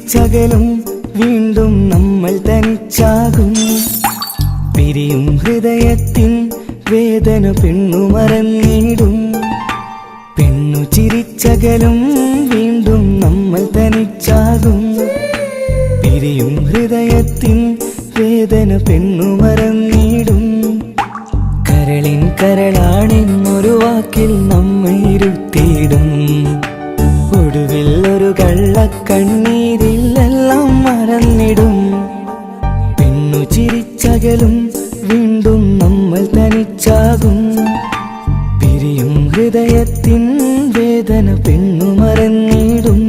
ചിരിച്ചകലും വീണ്ടും നമ്മൾ തനിച്ചാകും. പിരിയും ഹൃദയത്തിൻ വേദന പെണ്ണു മറന്നിടും. പെണ്ണു ചിരിച്ചകലും വീണ്ടും നമ്മൾ തനിച്ചാകും. പിരിയും ഹൃദയത്തിൻ വേദന പെണ്ണു മറന്നിടും. കരളിൻ കരളാണെന്നൊരു വാക്കിൽ നമ്മൾ ഇരുത്തിയിടും. ഒടുവിൽ ഒരു കള്ളക്കണ്ണീരിൽ എല്ലാം മറന്നിടും. പെണ്ണു ചിരിച്ചകലും വീണ്ടും നമ്മൾ തനിച്ചാകും. പിരിയും ഹൃദയത്തിൻ വേദന പെണ്ണു മറന്നിടും.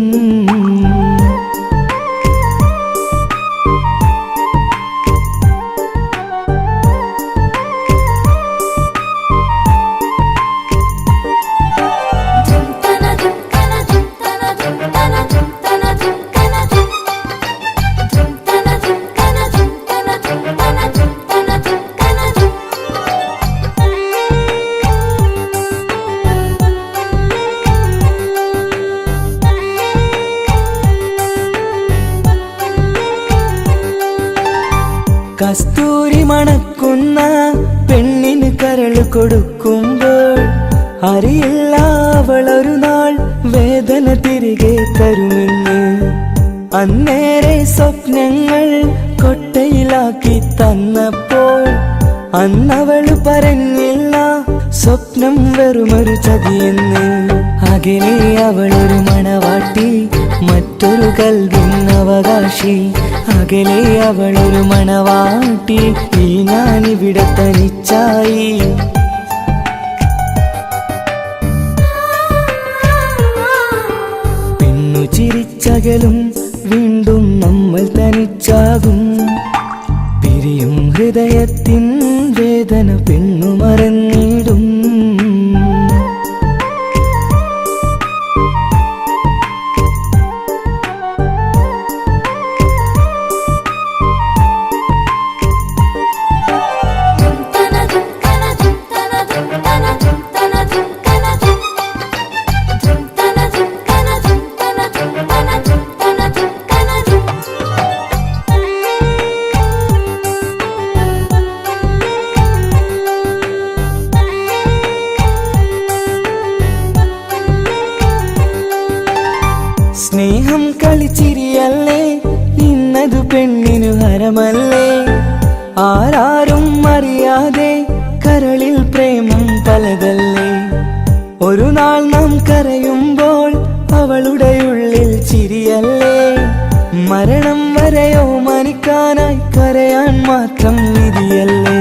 കസ്തൂരി മണക്കുന്ന പെണ്ണിന് കരള് കൊടുക്കുമ്പോൾ അറിയില്ല അവളൊരു നാൾ വേദന തിരികെ തരുമെന്ന്. അന്നേരെ സ്വപ്നങ്ങൾ കൊട്ടയിലാക്കി തന്നപ്പോൾ അന്നവള് പറഞ്ഞില്ല സ്വപ്നം വെറുമൊരു ചതിയെന്ന്. അകലെ അവളൊരു മണവാട്ടി, മറ്റൊരു കൽവിൻ അവകാശി. അകലെ അവളൊരു മണവാട്ടി, ഈ ഞാനിവിടെ തനിച്ചായി. പെണ്ണു ചിരിച്ചകലും വീണ്ടും നമ്മൾ തനിച്ചാകും. പിരിയും ഹൃദയത്തിൻ വേദന പെണ്ണു മറന്നിടും. സ്നേഹം കളിച്ചിരിയല്ലേ, ഇന്നതു പെണ്ണിനു ഹരമല്ലേ. ആരാരും അറിയാതെ കരളിൽ പ്രേമം പലതല്ലേ. ഒരു നാൾ നാം കരയുമ്പോൾ അവളുടെ ഉള്ളിൽ ചിരിയല്ലേ. മരണം വരെയോ മനിക്കാനായി കരയാൻ മാത്രം വിധിയല്ലേ.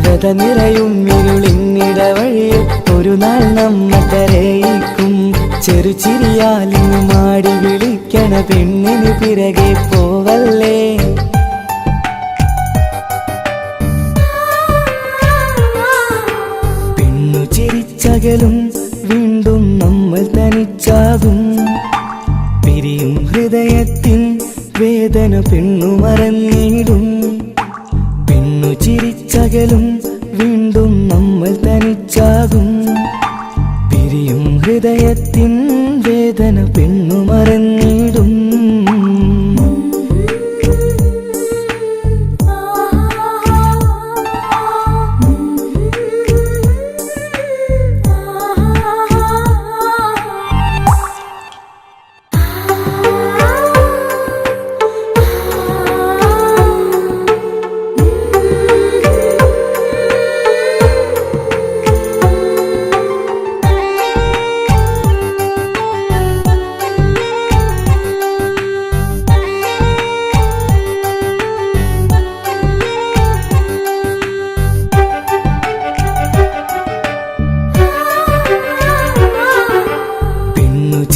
വ്യത നിറയും ഇരുളിന്നിടവഴിയിൽ ഒരു നാൾ നമ്മ കരയിക്കും. ചെറുചിരിയാലിന് മാടി വിളിക്കണ പെണ്ണിന് പിറകെ പോവല്ലേ. പെണ്ണു ചിരിച്ചകലും വീണ്ടും നമ്മൾ തനിച്ചാകും. പിരിയും ഹൃദയത്തിൻ വേദന പെണ്ണു മറന്നിടും. പെണ്ണു ചിരിച്ചകലും വീണ്ടും നമ്മൾ തനിച്ചാകും. പിരിയും ഹൃദയത്തിൻ വേദന പെണ്ണു മറന്നിടും.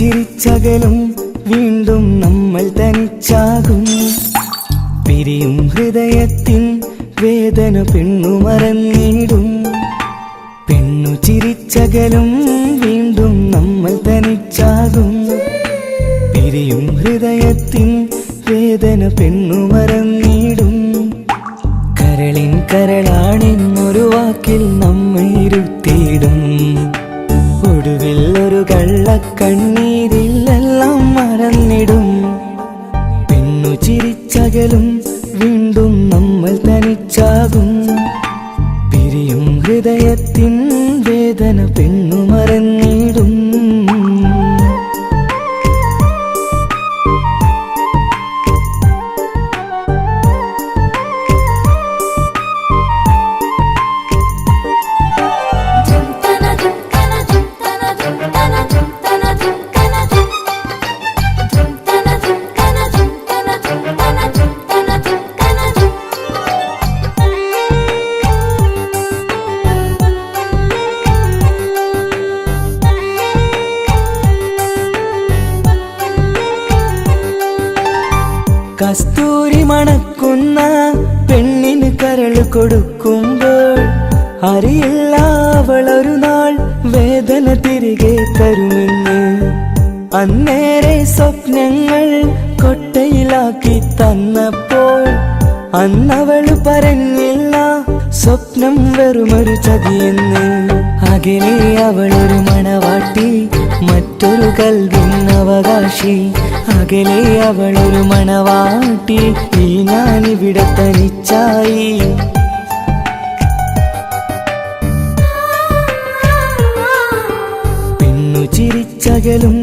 ചിരിച്ചകലും വീണ്ടും നമ്മൾ തനിച്ചാകും. പിരിയും ഹൃദയത്തിൻ വേദന പെണ്ണു മറന്നിടും. പെണ്ണു ചിരിച്ചകലും വീണ്ടും നമ്മൾ തനിച്ചാകും. പിരിയും ഹൃദയത്തിൻ വേദന പെണ്ണു മറന്നിടും. കരളിൻ കരളാണെന്നൊരു വാക്കിൽ നമ്മൾ ഇരുത്തിയിടും. ഒടുവിൽ ഒരു കള്ളക്കണ്ണീരിൽ എല്ലാം മറന്നിടും. ചിരിച്ചകലും വീണ്ടും നമ്മൾ തനിച്ചാകും. പിരിയും ഹൃദയത്തിൻ വേദന പെണ്ണു മറന്നിടും. കസ്തൂരി മണക്കുന്ന പെണ്ണിന് കരള് കൊടുക്കുമ്പോൾ അറിയില്ല അവളൊരു നാൾ വേദന തിരികെ തരുമെന്ന്. അന്നേരെ സ്വപ്നങ്ങൾ കൊട്ടയിലാക്കി തന്നപ്പോൾ അന്നവള് പറഞ്ഞില്ല സ്വപ്നം വെറുമൊരു ചതിയെന്ന്. അകലെ അവളൊരു മണവാട്ടി, മറ്റൊരു കൽവിൻ അവകാശി. അകലെ അവളൊരു മണവാട്ടി, ഈ ഞാനിവിടെ തനിച്ചായി. പെണ്ണു ചിരിച്ചകലും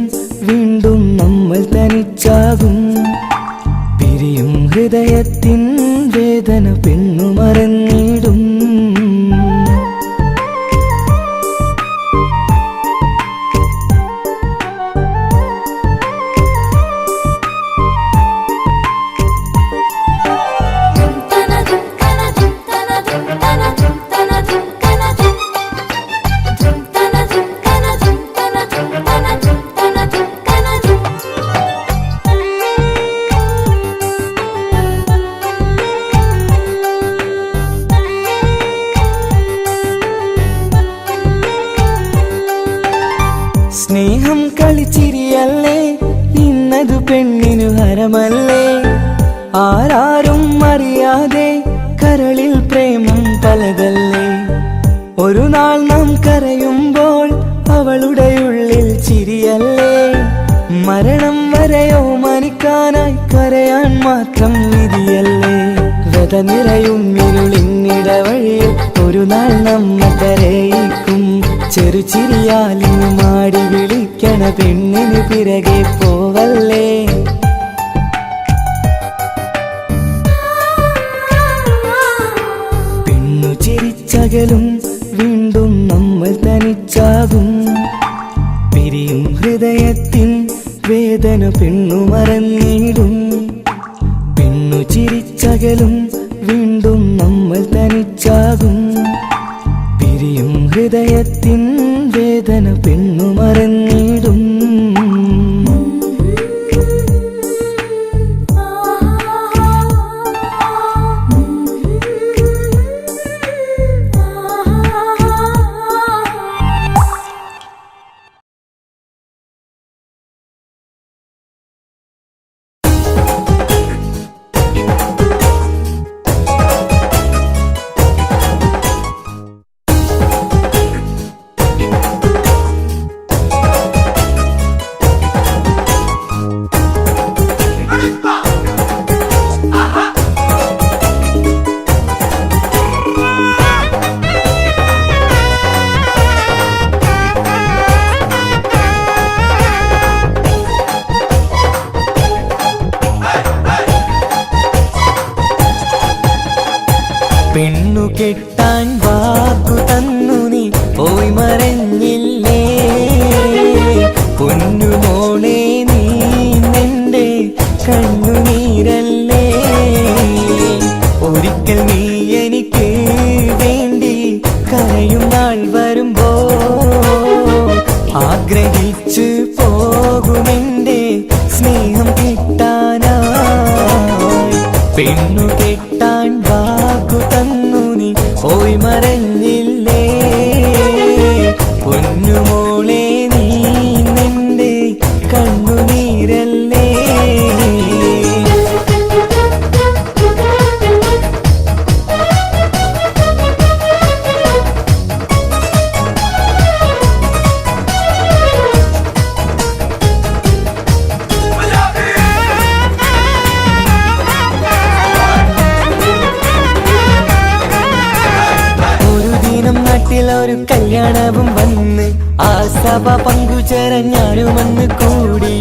വീണ്ടും നമ്മൾ തനിച്ചാകും. പിരിയും ഹൃദയത്തിൻ വേദന പെണ്ണു മറന്നിടും. സ്നേഹം കളിച്ചിരിയല്ലേ, ഇന്നതു പെണ്ണിനു ഹരമല്ലേ. ആരാരും അറിയാതെ കരളിൽ പ്രേമം പലതല്ലേ. ഒരു നാൾ നാം കരയുമ്പോൾ അവളുടെ ഉള്ളിൽ ചിരിയല്ലേ. മരണം വരെയോ മനിക്കാനായി കരയാൻ മാത്രം വിധിയല്ലേ. വ്യത നിറയും ഇരുളിന്നിടവഴിയിൽ ഒരു നാൾ നമ്മ കരയിക്കും. ചെറുചിരിയാലിന് മാടി വിളിക്കണ പെണ്ണിന് പിറകെ പോവല്ലേ. പെണ്ണു ചിരിച്ചകലും വീണ്ടും നമ്മൾ തനിച്ചാകും. പിരിയും ഹൃദയത്തിൻ വേദന പെണ്ണു മറന്നിടും. പെണ്ണു ചിരിച്ചകലും വീണ്ടും നമ്മൾ തനിച്ചാകും. പിരിയും ഹൃദയത്തിൻ വേദന പെണ്ണു മറന്നിടും. പെണ്ണു കെട്ടാൻ വാക്കു തന്നു നീ പോയി മറഞ്ഞില്ലേ. പൊന്നുമോളെ നീ നിന്റെ കണ്ണുനീരല്ലേ. ഒരിക്കൽ നീ എനിക്ക് വേണ്ടി കരയും നാൾ വരുമ്പോ ആഗ്രഹിച്ചു പോകുമെന്റെ സ്നേഹം കിട്ടാനായി. പെണ്ണു കെട്ടാൻ വാക്കു തന്നു നീ പോയി മറഞ്ഞില്ലേ. പൊന്നുമോളെ നീ നിന്റെ കണ്ണുനീരല്ലേ. സഭ പങ്കുചേരാൻ ഞാനുമന്ന് കൂടി.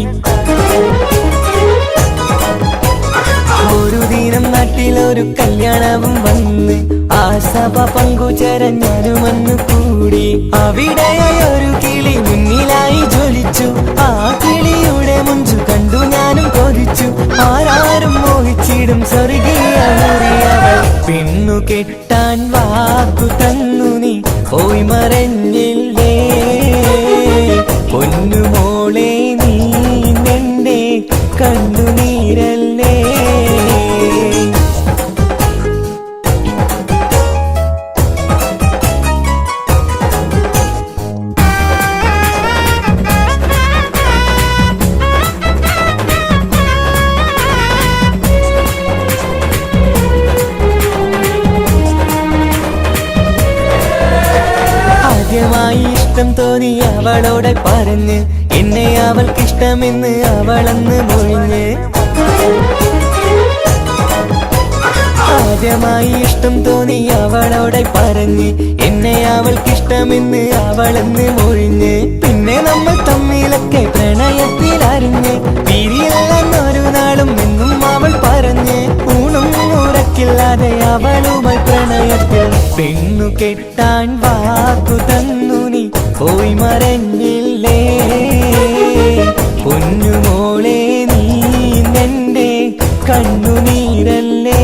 ഒരു ദിനം നാട്ടിലൊരു കല്യാണവും വന്ന് ആ സഭ പങ്കുചേരാൻ ഞാനുമന്ന് കൂടി. അവിടെയൊരു കിളി മുന്നിലായി ജ്വലിച്ചു. ആ കിളിയുടെ മുഞ്ചു കണ്ടു ഞാനും കൊതിച്ചു. ആരാരും മോഹിച്ചിടും സ്വർഗീയ മുറിയവൾ. പെണ്ണു കെട്ടാൻ വാക്കു തന്നു നീ പോയി മറഞ്ഞില്ലേ. പൊന്നുമോളെ നീ നിന്റെ കണ്ണുനീരല്ലേ. ആദ്യമായി ഇഷ്ടം തോന്നി അവളോടെ പറഞ്ഞ് എന്നെ അവൾക്കിഷ്ടമെന്ന് അവളന്ന് മൊഴിഞ്ഞ്. ആദ്യമായി ഇഷ്ടം തോന്നി അവളോടെ പറഞ്ഞ് എന്നെ അവൾക്കിഷ്ടമെന്ന് അവളന്ന് മൊഴിഞ്ഞ്. പിന്നെ നമ്മൾ തമ്മിലൊക്കെ പ്രണയത്തിലറിഞ്ഞ് പിരിയില്ലെന്നൊരു നാളും എന്നും അവൾ പറഞ്ഞ്. ഊണും ഉറക്കില്ലാതെ അവളുമായി പ്രണയത്തിൽ. പെണ്ണു കെട്ടാൻ വാക്കു തന്നു നീ പോയി മറഞ്ഞില്ലേ. പൊന്നുമോളെ നീ നിന്റെ കണ്ണുനീരല്ലേ.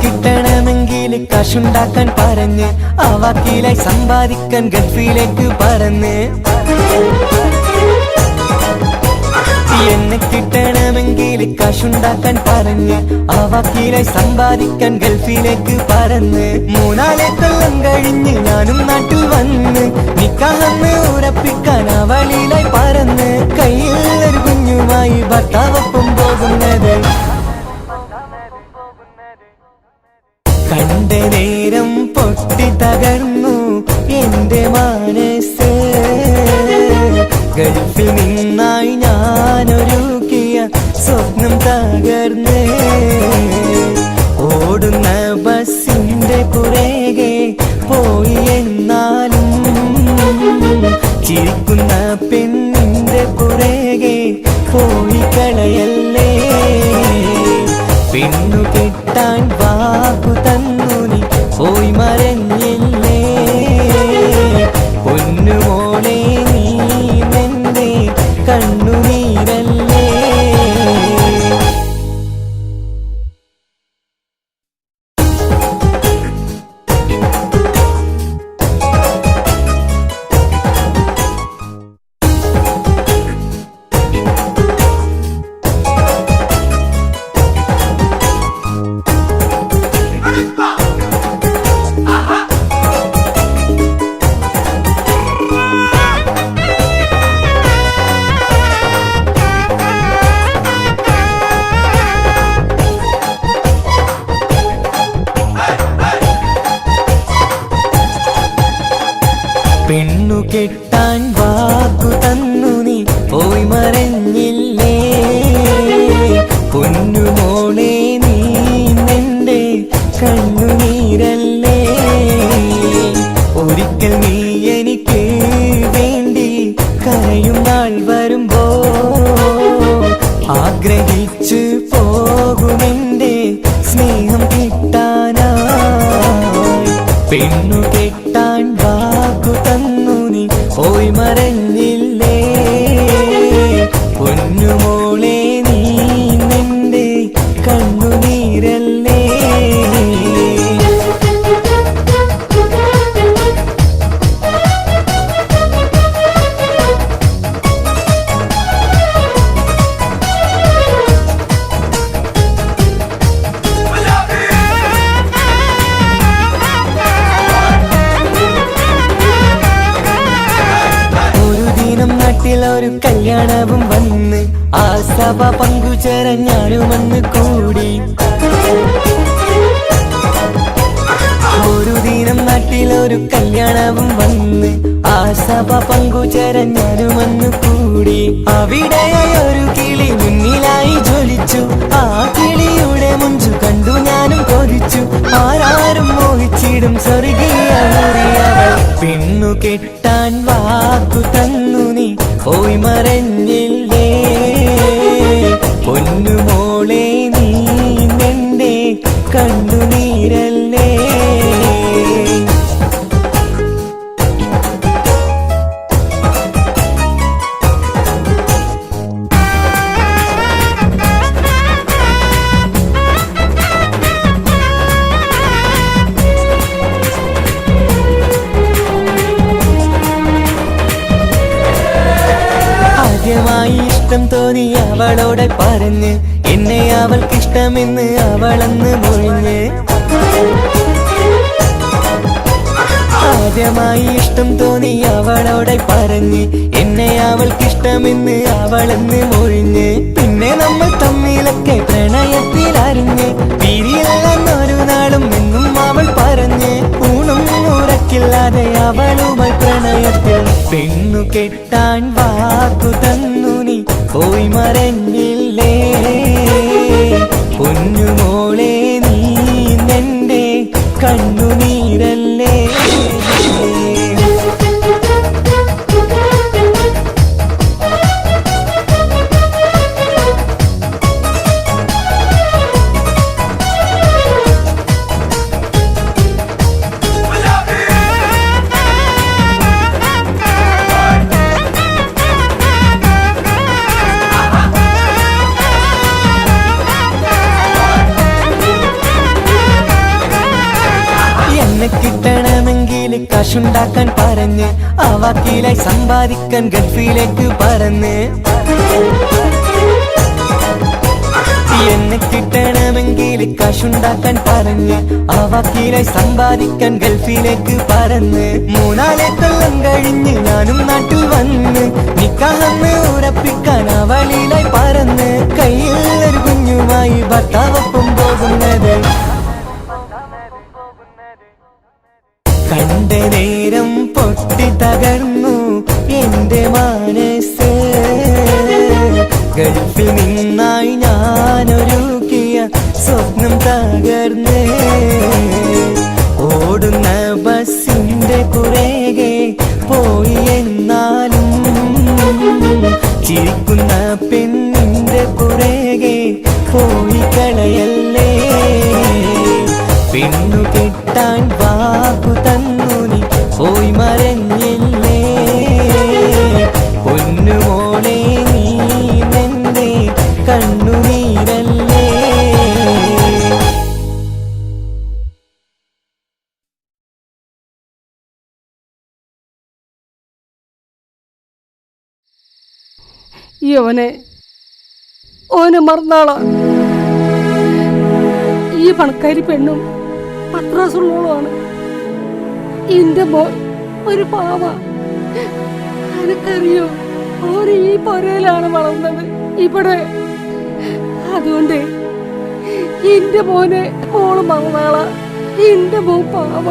കിട്ടണമെങ്കിൽ കാശുണ്ടാക്കാൻ പറഞ്ഞ് ആ വാക്കിലായി സമ്പാദിക്കാൻ ഗൾഫിലേക്ക് പറന്ന്. എന്നെ കിട്ടണമെങ്കിൽ കാശുണ്ടാക്കാൻ പറഞ്ഞ് ആ വാക്കിലായി സമ്പാദിക്കാൻ ഗൾഫിലേക്ക് പറന്ന്. 3-4 കൊല്ലം കഴിഞ്ഞ് ഞാനും നാട്ടിൽ വന്ന് നിക്കാഹെന്ന് ഉറപ്പിക്കാൻ അവളിലായി പറന്ന്. കയ്യിൽ ഒരു കുഞ്ഞുമായി ഭർത്താവൊപ്പം പോകുന്നത് കണ്ട നേരം പൊട്ടി തകർന്നു എന്റെ മനസ്സ്. ഗൾഫിൽ നിന്നായി ഞാനൊരുക്കിയ സ്വപ്നം തകർന്ന്. ഓടുന്ന ബസിന്റെ പുറകെ പോയി എന്നാലും ചിരിക്കുന്ന പെണ്ണിന്റെ പുറകെ പോയി കളയല്ലേ. പെണ്ണു കെട്ടാൻ വാക്കു തന്നു നീ പോയി മറഞ്ഞില്ലേ. പൊന്നുമോളെ നീ നിന്റെ കണ്ണുനീരല്ലേ. പെണ്ണു കെട്ടാൻ വാക്കു തന്നു നീ പോയി മറഞ്ഞില്ലേ. പൊന്നുമോളെ നീ നിന്റെ കണ്ണുനീരല്ലേ. ഒരിക്കൽ നീ എനിക്ക് വേണ്ടി കരയും നാൾ വരുമ്പോ ആഗ്രഹിച്ചു പോകുമെന്റെ സ്നേഹം കിട്ടാനായി. പെണ്ണു കെട്ടാൻ വാക്കു തന്നു നീ പോയി മറഞ്ഞില്ലേ. പൊന്നുമോളെ നീ നിന്റെ കണ്ണുനീരല്ലേ. ഒരു സഭ പങ്കുചേരാൻ ഞാനുമെന്ന് കൂടി. ഒരു ദിനം നാട്ടിലൊരു കല്യാണവും വന്ന് ആ സഭ പങ്കുചേരാൻ ഞാനുമെന്ന് കൂടി. അവിടെയായി ഒരു കിളി മുന്നിലായി ജ്വലിച്ചു. ആ കിളിയുടെ മുഞ്ചു കണ്ടു ഞാനും കൊതിച്ചു. ആരാരും മോഹിച്ചിടും സ്വർഗീയ മുറിയവൾ. പെണ്ണു കെട്ടാൻ വാക്കു തന്നു നീ പോയി മറഞ്ഞില്ലേ. പൊന്നുമോളെ നീ നിന്റെ കണ്ണുനീരല്ലേ. ആദ്യമായി ഇഷ്ടം തോന്നി അവളോടെ പറഞ്ഞ് എന്നെ അവൾക്കിഷ്ടമെന്ന് അവളന്ന് മൊഴിഞ്ഞ്. ആദ്യമായി ഇഷ്ടം തോന്നി അവളോടെ പറഞ്ഞ് എന്നെ അവൾക്കിഷ്ടമെന്ന് അവളെന്ന് മൊഴിഞ്ഞ്. പിന്നെ നമ്മൾ തമ്മിലൊക്കെ പ്രണയത്തിലറിഞ്ഞ് പിരിയില്ലെന്നൊരു നാളും എന്നും അവൾ പറഞ്ഞ്. ഊണും ഉറക്കില്ലാതെ അവളുമായി പ്രണയത്തിൽ. പെണ്ണു കെട്ടാൻ വാക്കു തന്നു നീ പോയി മറഞ്ഞില്ലേ. പൊന്നുമോളെ നീ നിന്റെ കണ്ണുനീരല്ലേ. കിട്ടണമെങ്കിൽ കാശുണ്ടാക്കാൻ പറഞ്ഞ് ആ വാക്കിലായി സമ്പാദിക്കാൻ ഗൾഫിലേക്ക് പറന്ന്. എന്നെ കിട്ടണമെങ്കിൽ കാശുണ്ടാക്കാൻ പറഞ്ഞ് ആ വാക്കിലായി സമ്പാദിക്കാൻ ഗൾഫിലേക്ക് പറന്ന്. 3-4 കൊല്ലം കഴിഞ്ഞ് ഞാനും നാട്ടിൽ വന്ന് നിക്കാഹെന്ന് ഉറപ്പിക്കാൻ അവളിലായി പറന്ന്. കയ്യിൽ ഒരു കുഞ്ഞുമായി ഭർത്താവൊപ്പം പോകുന്നത് കണ്ട നേരം പൊട്ടി തകർന്നു എന്റെ മനസ്സ്. ഗൾഫിൽ നിന്നായി ഞാനൊരുക്കിയ സ്വപ്നം തകർന്ന്. ഓടുന്ന ബസിന്റെ പുറകെ പോയി എന്നാലും ചിരിക്കുന്ന പെണ്ണിന്റെ പുറകെ പോയി കളയല്ലേ. പെണ്ണു കെട്ടാൻ വാക്കു തന്നു നീ പോയി മറഞ്ഞില്ലേ. പൊന്നുമോളെ നീ നിന്റെ കണ്ണുനീരല്ലേ. യോനെ ഓനെ മറന്നാളാ. ഈ പണക്കാരി പെണ്ണും പത്രാസുള്ളോളാണ്. എന്റെ മോൻ ഒരു പാവ. എനിക്കറിയോ ഓന് ഈ പൊരയിലാണ് വളർന്നത് ഇവിടെ. അതുകൊണ്ട് എന്റെ മോനെ മോള് മറന്നാളാ. എന്റെ മോൻ പാവ.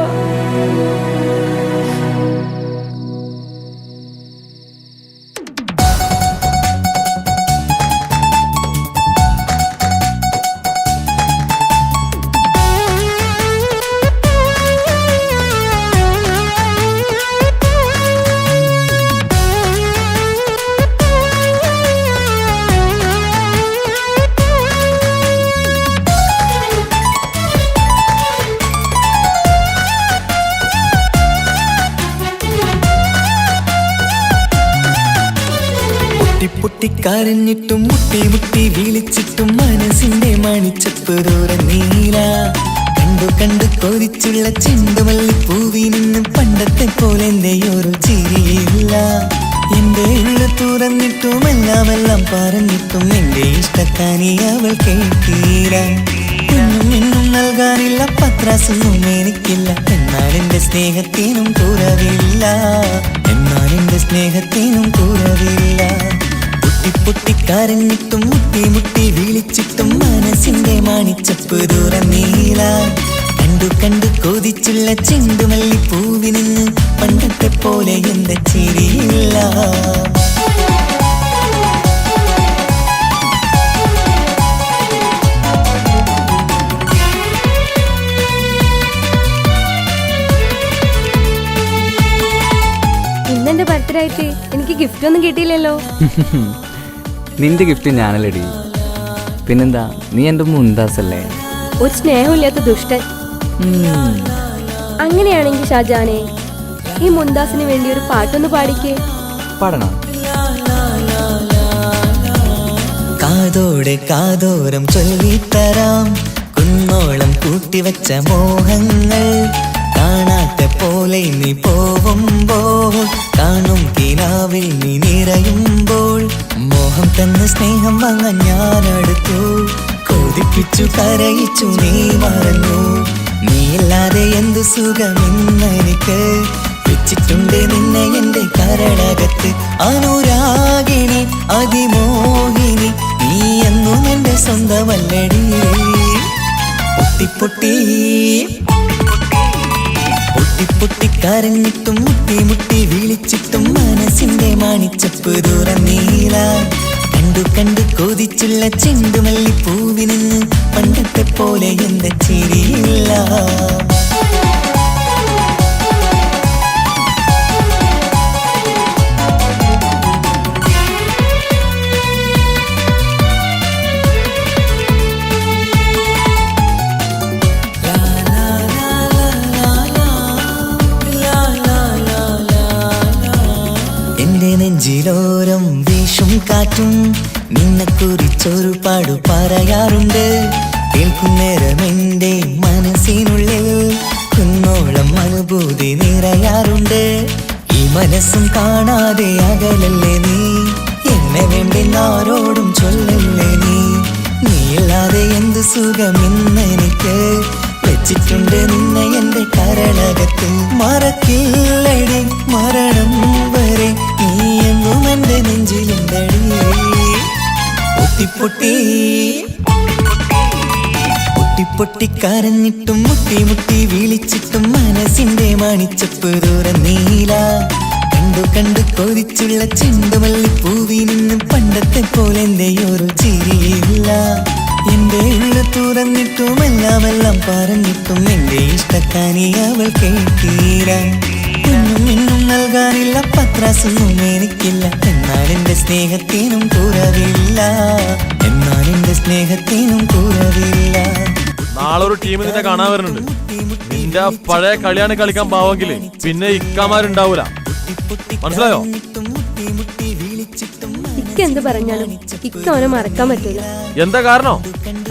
പൊട്ടിക്കരഞ്ഞിട്ടും മുട്ടി മുട്ടി വിളിച്ചിട്ടും മനസ്സിന്റെ മണിച്ചപ്പ് തുറന്നീല. കണ്ടു കണ്ടു കൊതിച്ചുള്ള ചെണ്ടുമല്ലിപ്പൂവി നിന്നും പണ്ടത്തെ പോലെ എന്റെ ഒരു ചിരിയില്ല. എന്റെ ഉള്ളു തുറന്നിട്ടും എല്ലാം പറഞ്ഞിട്ടും എന്റെ ഇഷ്ടക്കാരി അവൾ കേട്ടീര. എന്നും നൽകാനില്ല പത്രാസൊന്നും എനിക്കില്ല. എന്നാൽ എന്റെ സ്നേഹത്തിനും കുറവില്ല. എന്നാൽ എന്റെ സ്നേഹത്തിനും കുറവില്ല. പൊട്ടിപ്പൊട്ടിക്കരഞ്ഞിട്ടും മുട്ടി മുട്ടി വിളിച്ചിട്ടും മനസ്സിന്റെ മാണിച്ചപ്പ് തുറന്നീല. കണ്ടു കണ്ടു കൊതിച്ചുള്ള ചെണ്ടുമല്ലി പൂവിനിന്ന് പണ്ടത്തെ പോലെ എന്റെ ചിരിയില്ല. ഇന്നെന്റെ ബർത്ത്ഡേ ആയിട്ട് എനിക്ക് ഗിഫ്റ്റ് ഒന്നും കിട്ടിയില്ലല്ലോ. നിന്റെ ഗിഫ്റ്റ് ഞാനല്ലടി, പിന്നെന്താ, നീ എൻ്റെ മുന്താസല്ലേ. ഒരു സ്നേഹമില്ലാത്ത ദുഷ്ടൻ. അങ്ങനെയാണെങ്കിൽ ഷാജാനെ, ഈ മുന്താസിന് വേണ്ടി ഒരു പാട്ടൊന്ന് പാടിക്കേ. പാടണം. കാതോടെ കാതോരം ചൊല്ലിത്തരാം കുന്നോളം കൂട്ടിവച്ച മോഹങ്ങൾ. കാണാത്ത പോലെ നീ പോവുമ്പോൾ, കാണും കിനാവിൽ നീ നിറയുമ്പോൾ, മോഹം തന്ന സ്നേഹം വാങ്ങാൻ ഞാനടുത്തു. കൊതിപ്പിച്ചു കരയിച്ചു നീ മറന്നു. നീയില്ലാതെ എന്തു സുഖമെന്നെനിക്ക്. വെച്ചിട്ടുണ്ട് നിന്നെ എന്റെ കരളകത്ത്. അനുരാഗിണി അതിമോഹിനി, നീ എന്നും എന്റെ സ്വന്തമല്ലടി. പൊട്ടിപ്പൊട്ടി പൊട്ടിപ്പൊട്ടിക്കരഞ്ഞിട്ടും മുട്ടി മുട്ടി വിളിച്ചിട്ടും മനസ്സിന്റെ മാണിച്ചപ്പ് തുറന്നീല. കണ്ടു കണ്ടു കൊതിച്ചുള്ള ചെണ്ടുമല്ലി പൂവിനിന്ന് പണ്ടത്തെ പോലെ എന്റെ ചിരിയില്ല. നെഞ്ചിലോരം വീശും കാറ്റും നിന്നെ കുറിച്ചൊരു പാടു പറയാറുണ്ട്. കേൾക്കുന്നേരം എന്റെ മനസ്സിനുള്ളിൽ കുന്നോളം അനുഭൂതി നിറയാറുണ്ട്. ഈ മനസ്സും കാണാതെ അകലല്ലേ നീ, എന്നെ വേണ്ടെന്നാരോടും ചൊല്ലല്ലേ നീ. നീയില്ലാതെ എന്ത് സുഖമെന്നെനിക്ക്. വെച്ചിട്ടുണ്ട് നിന്നെ എന്റെ കരളകത്ത്. മറക്കില്ലടി മരണം വരെ, നീ എന്നും എന്റെ നെഞ്ചിലുണ്ടടി. പൊട്ടിപ്പൊട്ടി പൊട്ടിപ്പൊട്ടിക്കരഞ്ഞിട്ടും മുട്ടി മുട്ടി വിളിച്ചിട്ടും മനസ്സിന്റെ മാണിച്ചപ്പ് തുറന്നീല. കണ്ടു കണ്ടു കൊതിച്ചുള്ള ചെണ്ടുമല്ലി പൂവിനിന്ന് പണ്ടത്തെ പോലെ എന്റെ ഒരു ചിരിയില്ല. എന്റെ ഉള്ളു തുറന്നിട്ടും എല്ലാം പറഞ്ഞിട്ടും എന്റെ ഇഷ്ടക്കാനി അവൾ കേട്ടീര. ഒന്നും ഇന്നും നൽകാനില്ല, പത്രാസൊന്നും എനിക്കില്ല. എന്നാൽ എന്റെ സ്നേഹത്തിനും കുറവില്ല, എന്നാൽ എന്റെ സ്നേഹത്തിനും കുറവില്ല. നാളെ ഒരു ടീം നിന്നെ കാണാൻ വരുന്നുണ്ട്. നിന്റെ പഴയ കളിയാണ് കളിക്കാൻ പാവെങ്കില് പിന്നെ ഇക്കാമാരുണ്ടാവൂല, മനസ്സിലായോ? ഇക്ക എന്ത് പറഞ്ഞാലും ഇക്ക അവനെ മറക്കാൻ പറ്റൂല. എന്താ കാരണം?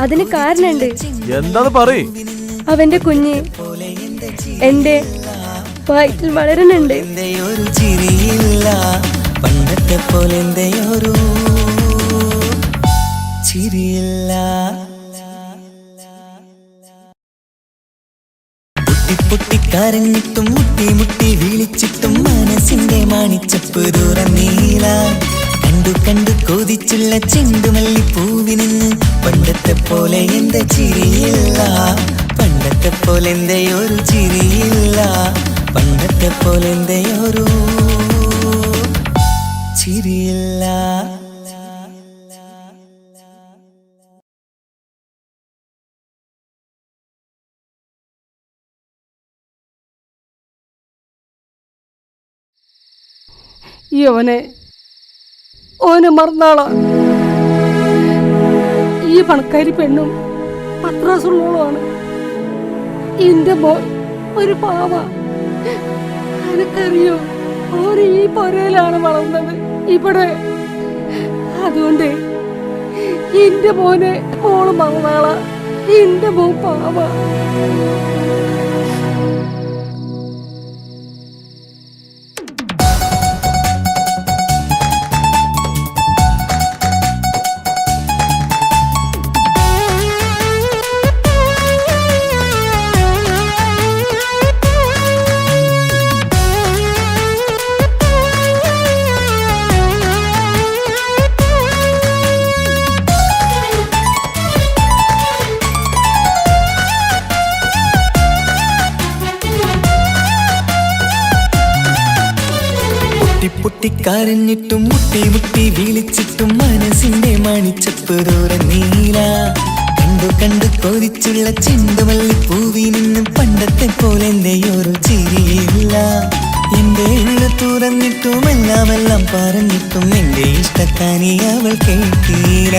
അതിന് കാരണമുണ്ട്. എന്താന്ന് പറയ്. അവന്റെ കുഞ്ഞ് എന്റെ വയറ്റിൽ വളരുന്നുണ്ട്. ഒരു ചിരിയില്ല, പണ്ടത്തെ പോലെ ഒരു ചിരിയില്ല. പൊട്ടിപ്പൊട്ടിക്കരഞ്ഞിട്ടും മുട്ടി മുട്ടി വിളിച്ചിട്ടും മനസ്സിന്റെ മാണിച്ചപ്പ് തുറന്നീല. കണ്ടു കണ്ടു കൊതിച്ചുള്ള ചെണ്ടുമല്ലി പൂവിനിന്ന് പണ്ടത്തെ പോലെ എന്റെ ചിരിയില്ല. പണ്ടത്തെ പോലെ എന്റെ ഒരു ചിരിയില്ല. പണ്ടത്തെ പോലെ എന്റെ ഒരു ചിരിയില്ല. ഈ ഓനെ മറന്നാളാ. ഈ പണക്കാരി പെണ്ണും പത്രാസുള്ളോളാണ്. എന്റെ മോൻ ഒരു പാവ. എനിക്കറിയോ, ഓര് ഈ പൊരയിലാണ് വളർന്നത് ഇവിടെ. അതുകൊണ്ട് എന്റെ മോള് മറന്നാളാ. എന്റെ മോൻ പാവ. കരഞ്ഞിട്ടും മുട്ടി മുട്ടി വിളിച്ചിട്ടും മനസ്സിന്റെ മണിച്ചപ്പ് ദൂരം നീല കണ്ടു കണ്ടു കൊതിച്ചുള്ള ചെണ്ടുമല്ലി പൂവിൽ നിന്നും പണ്ടത്തെ പോലെ എന്റെ ഒരു ചിരിയില്ല എന്റെ ഉള്ള തുറന്നിട്ടും എല്ലാം പറഞ്ഞിട്ടും എന്റെ ഇഷ്ടക്കാനി അവൾ കേട്ടീര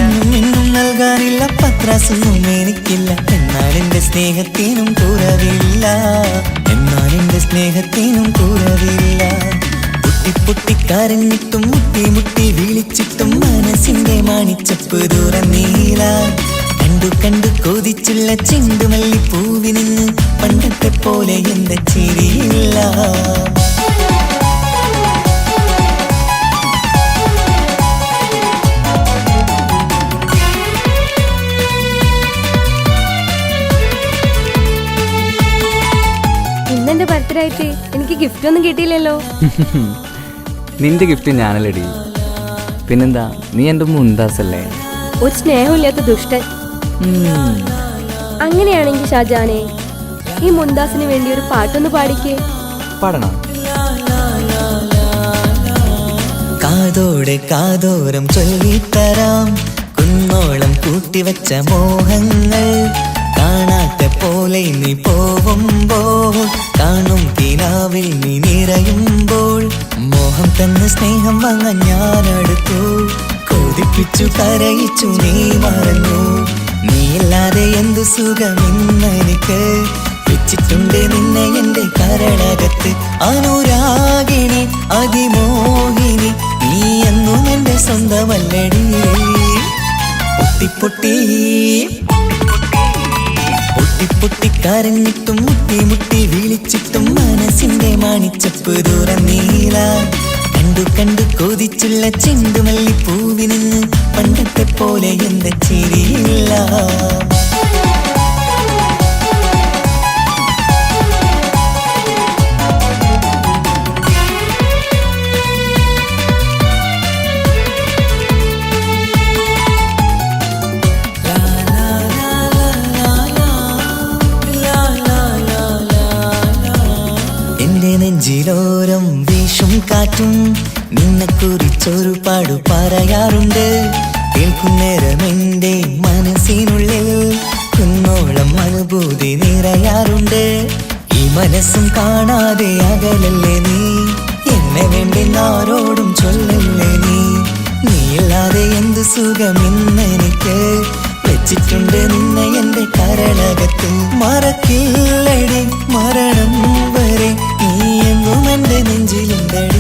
എന്നും നൽകാനില്ല പത്രാസൊന്നും എനിക്കില്ല എന്നാൽ എന്റെ സ്നേഹത്തിനും കുറവില്ല എന്നാൽ എന്റെ സ്നേഹത്തിനും കുറവില്ല പൊട്ടി കരഞ്ഞിട്ടും മുട്ടി മുട്ടി വിളിച്ചിട്ടും മനസ്സിന്റെ മണിച്ചപ്പ് ദൂരം നീല കണ്ടു കണ്ടു കൊതിച്ചുള്ള ചെണ്ടുമല്ലി പൂവിൽ നിന്ന് പണ്ടത്തെ പോലെ എന്റെ ചിരിയില്ല ഇന്നെന്റെ ബർത്ത്ഡേ ആയിട്ട് എനിക്ക് ഗിഫ്റ്റ് ഒന്നും കിട്ടിയില്ലല്ലോ. നിന്റെ ഗിഫ്റ്റ് ഞാനല്ലടി. പിന്നെന്താ, നീ എൻ്റെ മുന്താസല്ലേ? ഒരു സ്നേഹമില്ലാത്ത ദുഷ്ടൻ. അങ്ങനെയാണെങ്കിൽ ഷാജാനെ, ഈ മുന്താസിന് വേണ്ടി ഒരു പാട്ടൊന്ന് പാടിക്കേ. പാടണം. കാതോടെ കാതോരം ചൊല്ലിത്തരാം കുന്നോളം കൂട്ടിവച്ച മോഹങ്ങൾ കാണാത്ത പോലെ നീ പോവുമ്പോൾ കാണും കിനാവിൽ നീ നിറയുമ്പോൾ മോഹം തന്ന സ്നേഹം വാങ്ങാൻ ഞാനടുത്തു കൊതിപ്പിച്ചു കരയിച്ചു നീ മറന്നു നീയില്ലാതെ എന്തു സുഖമിന്നെനിക്ക് വെച്ചിട്ടുണ്ട് നിന്നെ എന്റെ കരളകത്ത് അനുരാഗിണി അതിമോഹിനി നീ എന്നും എന്റെ സ്വന്തമല്ലടി പൊട്ടി പൊട്ടി കരഞ്ഞിട്ടും മുട്ടി മുട്ടി വിളിച്ചിട്ടും മനസ്സിന്റെ മണിച്ചപ്പ് ദൂരം നീല കണ്ടു കണ്ടു കൊതിച്ചുള്ള ചെണ്ടുമല്ലി പൂവിൽ നിന്ന് പണ്ടത്തെ പോലെ എന്റെ ചിരിയില്ല നെഞ്ചിലോരം വീശും കാറ്റും നിന്നെ കുറിച്ചൊരു പാടു പറയാറുണ്ട് കേൾക്കുന്നേരം എന്റെ മനസ്സിനുള്ളിൽ കുന്നോളം അനുഭൂതി നിറയാറുണ്ട് ഈ മനസ്സും കാണാതെ അകലല്ലേ നീ എന്നെ വേണ്ടി ആരോടും ചൊല്ലല്ലേ നീയില്ലാതെ എന്ത് സുഖമിന്നെനിക്ക് വെച്ചിട്ടുണ്ട് നിന്നെ എന്റെ കരളകത്ത് മറക്കില്ലടി മരണം വരെ നീ എന്നും എന്റെ നെഞ്ചിലുണ്ടടി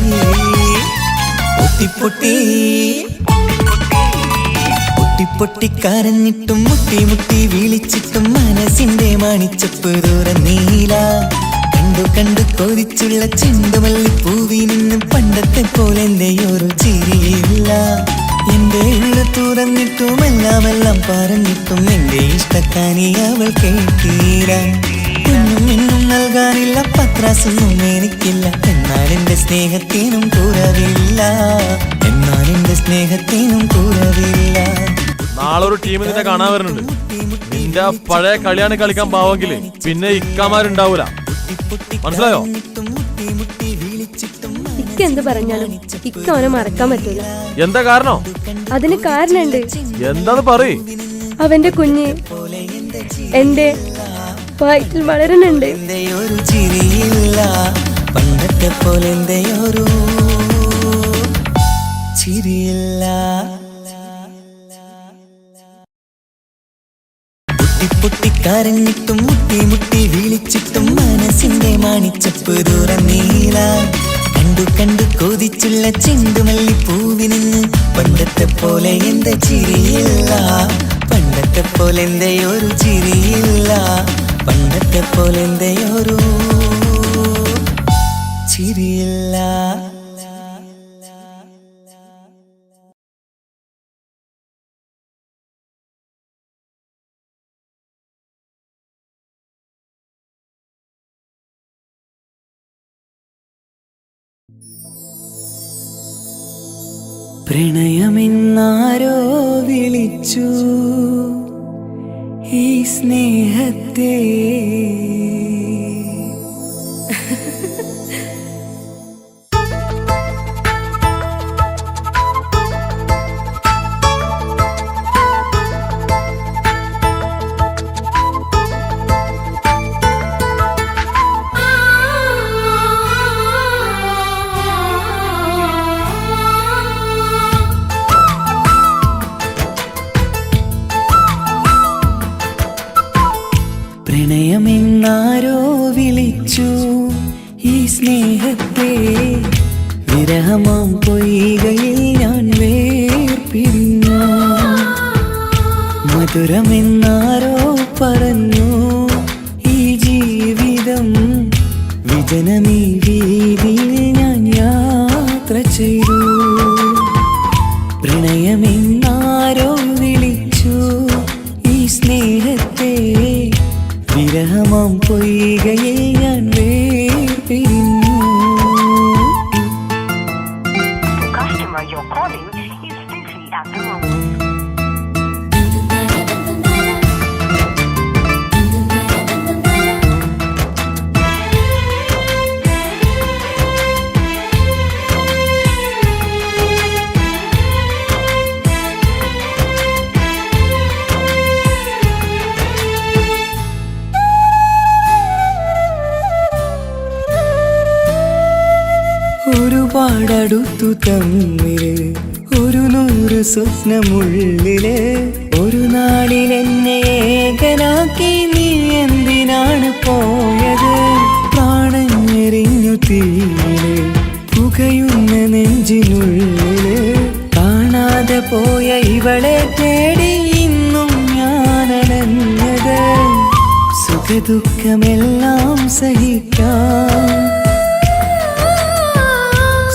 പൊട്ടി കരഞ്ഞിട്ടും മുട്ടി മുട്ടി വിളിച്ചിട്ടും മനസ്സിന്റെ മണിച്ചപ്പ് ദൂരം നീല കണ്ടു കണ്ടു കൊതിച്ചുള്ള ചെണ്ടുമല്ലി പൂവിൽ നിന്നും പണ്ടത്തെ പോലെ എന്റെ ഒരു ചിരിയില്ല എന്റെ ഉള്ളു തുറന്നിട്ടും എല്ലാം പറഞ്ഞിട്ടും എന്റെ ഇഷ്ടക്കാനി അവൾ കേട്ടീര എന്നും നൽകാനില്ല പത്രാസൊന്നും എനിക്കില്ല എന്നാൽ എന്റെ സ്നേഹത്തിനും കുറവില്ല എന്നാൽ എന്റെ സ്നേഹത്തിനും കുറവില്ല നാളെ ഒരു ടീം നിന്നെ കാണാൻ വരുന്നുണ്ട്. നിന്റെ പഴയ കളിയാണ് കളിക്കാൻ പാവെങ്കില് പിന്നെ ഇക്കാമാരുണ്ടാവൂല. മനസ്സിലായോ? ഇക്ക എന്ത് പറഞ്ഞാലും ഇക്ക അവനെ മറക്കാൻ പറ്റൂല. എന്താ കാരണം? അതിന് കാരണമുണ്ട്. എന്താന്ന് പറയ്. അവന്റെ കുഞ്ഞ് എന്റെ വയറ്റിൽ വളരുന്നുണ്ട്. ഒരു ചിരിയില്ല പണ്ടത്തെ പോലെ ഒരു ചിരിയില്ല പൊട്ടി കരഞ്ഞിട്ടും മുട്ടി മുട്ടി വിളിച്ചിട്ടും മനസ്സിന്റെ മണിച്ചപ്പ് ദൂരം നീല കണ്ടു കണ്ടു കൊതിച്ചുള്ള ചെണ്ടുമല്ലി പൂവിൽ നിന്ന് പണ്ടത്തെ പോലെ എന്റെ ചിരിയില്ല പണ്ടത്തെ പോലെ എന്റെ ഒരു ചിരിയില്ല പണ്ടത്തെ പോലെ എന്റെ ഒരു ചിരിയില്ല പ്രണയമെന്നാരോ വിളിച്ചു ഈ സ്നേഹത്തെ വിരഹമാം പൊയ്കയിൽ ഞാൻ വേർപിരിഞ്ഞു. മധുരമെന്നാരോ പറഞ്ഞു ഈ ജീവിതം, വിജനമീ വീതിയിൽ ഞാൻ യാത്ര ചെയ്തു. പ്രണയമെന്നാരോ വിളിച്ചു ഈ സ്നേഹത്തെ, വിരഹമാം പൊയ്കയിൽ ഞാൻ വേർപിരിഞ്ഞു. customer you're calling is busy at the moment. ഒരുപാടടുത്തു തമ്മില് 100 സ്വപ്നമുള്ളില്, ഒരു നാളിൽ എന്നെ ഏകനാക്കി നീ എന്തിനാണ് പോയത്? പ്രാണഞ്ഞെറിഞ്ഞു തീയില് പുകയുന്ന നെഞ്ചിനുള്ളില്, കാണാതെ പോയ ഇവളെ തേടി ഇന്നും ഞാനലഞ്ഞത്. സുഖദുഃഖമെല്ലാം സഹിക്കാം,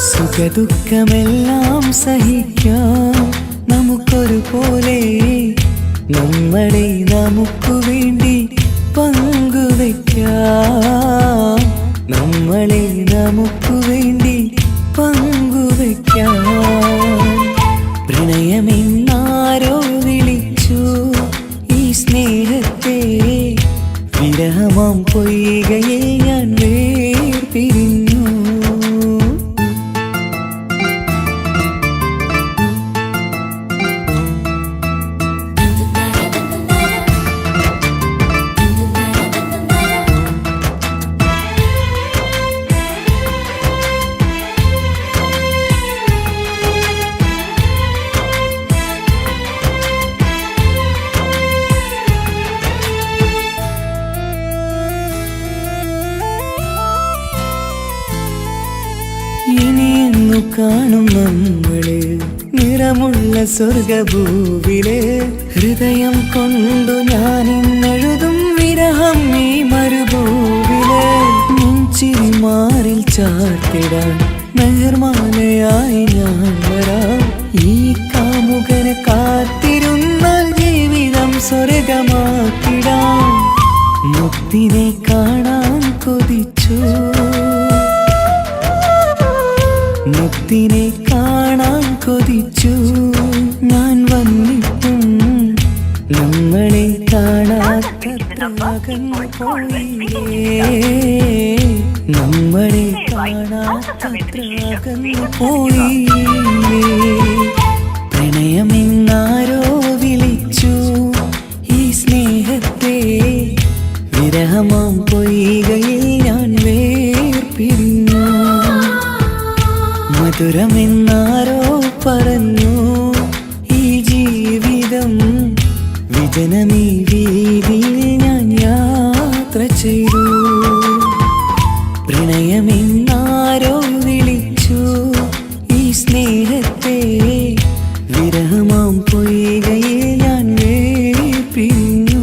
സുഖദുഃഖമെല്ലാം സഹിക്കാം നമുക്കൊരുപോലെ. നമ്മളെ നമുക്കു വേണ്ടി പങ്കുവയ്ക്കാം, നമ്മളെ നമുക്കു വേണ്ടി പങ്കുവയ്ക്കാം. പ്രണയമെന്നാരോ വിളിച്ചു ഈ സ്നേഹത്തെ, വിരഹമാം പൊയ്കയിൽ ഞാൻ വേർപിരിഞ്ഞു. ഇനിയെന്നു കാണും നമ്മള് നിറമുള്ള സ്വർഗഭൂവില്, ഹൃദയം കൊണ്ടു ഞാൻ ഇന്നെഴുതും വിരഹം ഈ മരുഭൂവില്. നെഞ്ചിരി മാറിൽ ചാർത്തിടാൻ മെഹർമാലയായി ഞാൻ വരാം. ഈ കാമുകനെ കാത്തിരുന്നാൽ ജീവിതം സ്വർഗമാക്കിടാം. മുത്തിനെ കാണാൻ കൊതിച്ചു, മുത്തിനെ കാണാൻ കൊതിച്ചു ഞാൻ വന്നിട്ടും, നമ്മളെ കാണാത്തത്ര അകന്നു പോയില്ലേ, നമ്മളെ കാണാത്തത്ര അകന്നു പോയില്ലേ. പ്രണയമെന്നാരോ വിളിച്ചു ഈ സ്നേഹത്തെ, വിരഹമാം പൊയ്കയിൽ ഞാൻ വേർപിരിഞ്ഞു. മധുരമെന്നാരോ പറഞ്ഞു ഈ ജീവിതം, വിജനമീ വീതിയിൽ ഞാൻ യാത്ര ചെയ്തു. പ്രണയമെന്നാരോ വിളിച്ചു ഈ സ്നേഹത്തെ, വിരഹമാം പൊയ്കയിൽ ഞാൻ വേർപിരിഞ്ഞു.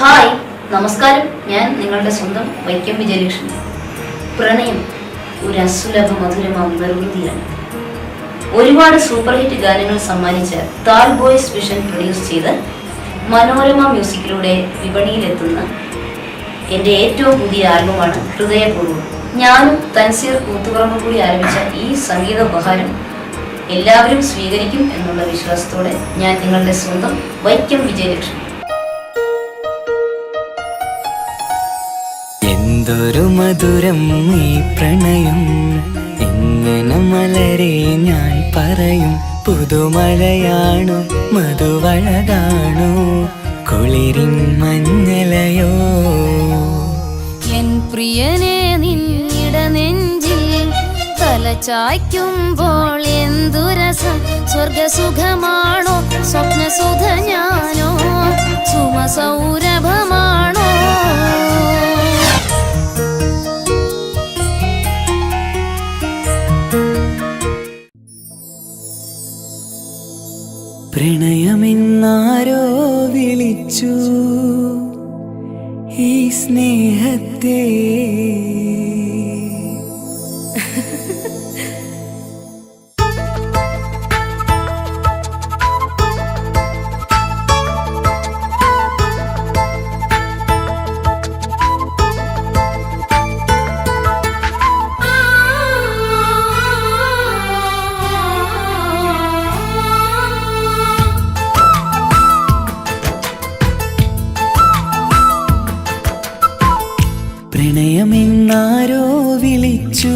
ഹായ്, നമസ്കാരം. ഞാൻ നിങ്ങളുടെ സ്വന്തം വൈക്കം വിജയലക്ഷ്മി. പ്രണയം ഒരു അസുലഭ മധുരമാം നിർവൃതിയാണ്. ഒരുപാട് സൂപ്പർ ഹിറ്റ് ഗാനങ്ങൾ സമ്മാനിച്ച താൽ ബോയ്സ് വിഷൻ പ്രൊഡ്യൂസ് ചെയ്ത് മനോരമ മ്യൂസിക്കിലൂടെ വിപണിയിലെത്തുന്ന എൻ്റെ ഏറ്റവും പുതിയ ആൽബമാണ് ഹൃദയപൂർവ്വം. ഞാനും തൻസീർ കൂത്തുപറമ്പ് കൂടി ആരംഭിച്ച ഈ സംഗീത ഉപഹാരം എല്ലാവരും സ്വീകരിക്കും എന്നുള്ള വിശ്വാസത്തോടെ ഞാൻ നിങ്ങളുടെ സ്വന്തം വൈക്കം വിജയലക്ഷ്മി. എന്തൊരു മധുരം ഈ പ്രണയം, എങ്ങനെ മലരെ ഞാൻ പറയും. പുതുമഴയാണോ മധുവഴകാണോ കുളിരിൻ മഞ്ഞലയോ. എൻ പ്രിയനെ നിന്നിട നെഞ്ചിൽ തലചായ്ക്കുമ്പോൾ എന്തു രസം. സ്വർഗസുഖമാണോ സ്വപ്നസുധ ഞാനോ സുമസൗരഭമാണോ. പ്രണയമെന്നാരോ വിളിച്ചു ഈ സ്നേഹത്തെ. പ്രണയമെന്നാരോ വിളിച്ചു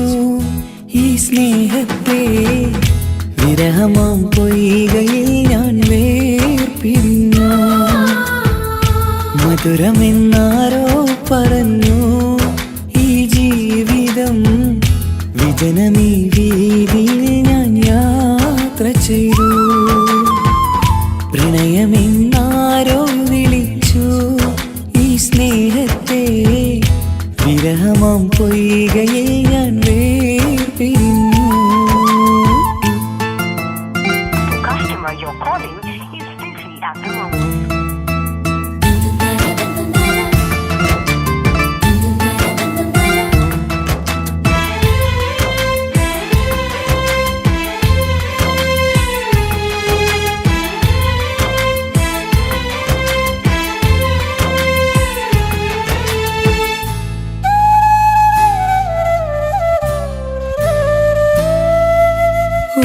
ഈ സ്നേഹത്തെ. വിരഹമാം പൊയ്കയിൽ ഞാൻ വേർപിരിഞ്ഞു. മധുരമെന്നാരോ പറഞ്ഞു ഈ ജീവിതം. വിജനമീ വീതിയിൽ ഞാൻ യാത്ര ചെയ്തു. പ്രണയമെന്നാരോ വിളിച്ചു ഈ സ്നേഹത്തെ. വിരഹമാം പൊയ്കയിൽ ഞാൻ വേർപിരിഞ്ഞു. The customer you're calling is busy at the moment.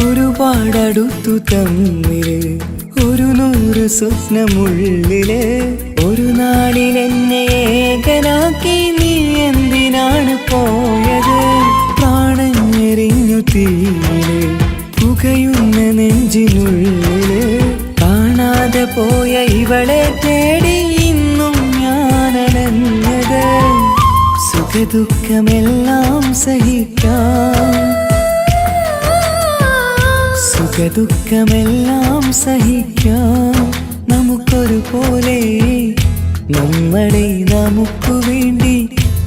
ഒരുപാടടുത്തു തമ്മില് 100 സ്വപ്നമുള്ളില്. ഒരു നാളിൽ എന്നെ ഏകനാക്കി നീ എന്തിനാണ് പോയത്. പ്രാണഞ്ഞെറിഞ്ഞു തീയില് പുകയുന്ന നെഞ്ചിനുള്ളില്. കാണാതെ പോയ ഇവളെ തേടി ഇന്നും ഞാനണഞ്ഞത്. സുഖദുഃഖമെല്ലാം സഹിക്കാം, സുഖദുഃഖമെല്ലാം സഹിക്കാം നമുക്കൊരുപോലെ. നമ്മളെ നമുക്കു വേണ്ടി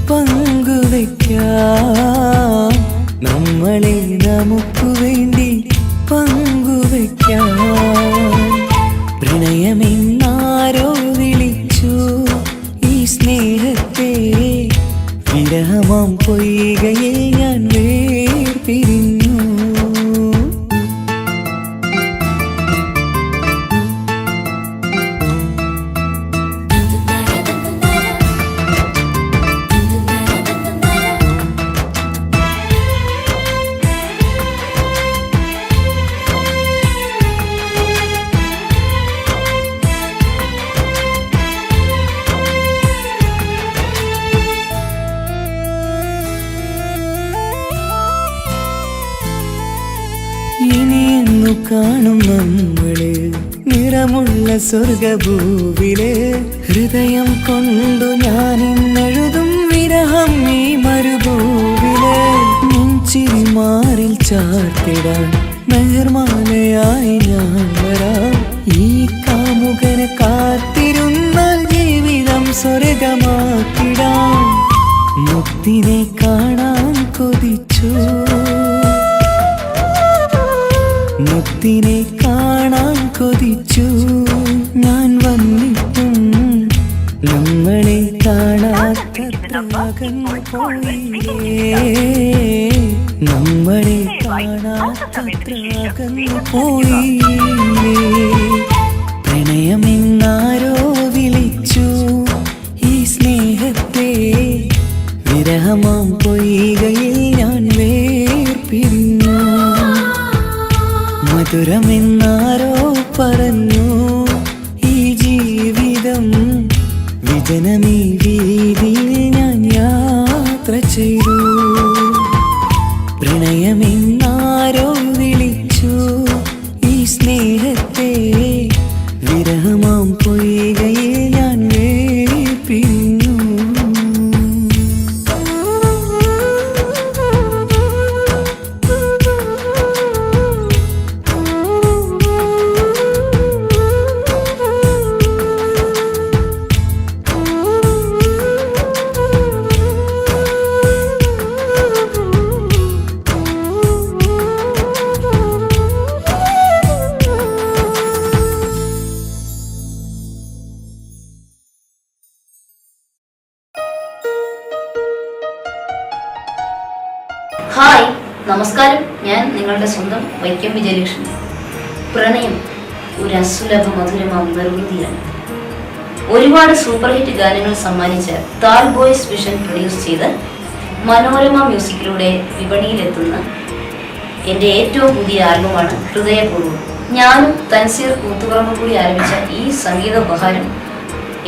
പങ്കുവെക്കാം. നമ്മളെ നമുക്കു വേണ്ടി പങ്കുവെക്കാം. പ്രണയമെന്നാരോ വിളിച്ചു ഈ സ്നേഹത്തെ. വിരഹമാം പൊയ്കയിൽ ഞാൻ വേർപിരിഞ്ഞു. ഇനിയെന്നു കാണും നമ്മള് നിറമുള്ള സ്വർഗഭൂവില്. ഹൃദയം കൊണ്ടു ഞാനിന്നെഴുതും വിരഹം ഈ മരുഭൂവില്. നെഞ്ചിരി മാറിൽ ചാർത്തിടാൻ മെഹർമാലയായി ഞാൻ വരാം. ഈ കാമുകനെ കാത്തിരുന്നാൽ ജീവിതം സ്വർഗമാക്കിടാം. മുത്തിനെ കാണാൻ കൊതിച്ചു, മുത്തിനെ കാണാൻ കൊതിച്ചു. ഞാൻ വന്നിട്ടും നമ്മളെ കാണാത്തത്ര അകന്നു പോയില്ലേ. നമ്മളെ കാണാത്തത്ര അകന്നു പോയില്ലേ. പ്രണയമെന്നാരോ വിളിച്ചു ഈ സ്നേഹത്തെ. വിരഹമാം പൊയ്കയിൽ ഞാൻ വേർപിരിഞ്ഞു. മധുരമെന്നാരോ പറഞ്ഞു ഈ ജീവിതം. വിജനമീ വീതിയിൽ ഞാൻ യാത്ര ചെയ്തു. പ്രണയമെന്നാരോ വിളിച്ചു ഈ സ്നേഹത്തെ, വിരഹമാം പൊയ്കയിൽ ഞാൻ വേപ്പിഞ്ഞു. ഹായ്, നമസ്കാരം. ഞാൻ നിങ്ങളുടെ സ്വന്തം വൈക്കം വിജയലക്ഷ്മി. പ്രണയം ഒരു അസുലഭ മധുരമാം നിർവൃതിയാണ്. ഒരുപാട് സൂപ്പർ ഹിറ്റ് ഗാനങ്ങൾ സമ്മാനിച്ച താൽ ബോയ്സ് വിഷൻ പ്രൊഡ്യൂസ് ചെയ്ത് മനോരമ മ്യൂസിക്കിലൂടെ വിപണിയിലെത്തുന്ന എൻ്റെ ഏറ്റവും പുതിയ ആൽബമാണ് ഹൃദയപൂർവ്വം. ഞാനും തൻസീർ കൂത്തുപറമ്പും കൂടി ആരംഭിച്ച ഈ സംഗീത ഉപഹാരം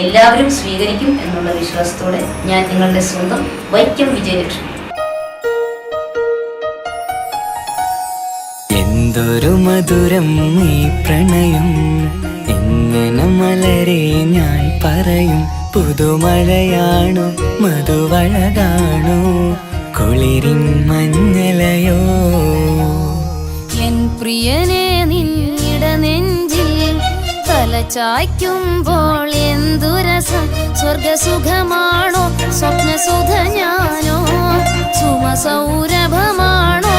എല്ലാവരും സ്വീകരിക്കും എന്നുള്ള വിശ്വാസത്തോടെ ഞാൻ നിങ്ങളുടെ സ്വന്തം വൈക്കം വിജയലക്ഷ്മി. എന്തൊരു മധുരം ഈ പ്രണയം, എങ്ങനെ മലരെ ഞാൻ പറയും. പുതുമഴയാണോ മധുവഴകാണോ കുളിരിൻ മഞ്ഞലയോ. എൻ പ്രിയനെ നിന്നിട നെഞ്ചിൽ തലചായ്ക്കുമ്പോൾ എന്തു രസം. സ്വർഗസുഖമാണോ സ്വപ്നസുധ ഞാനോ സുമസൗരഭമാണോ.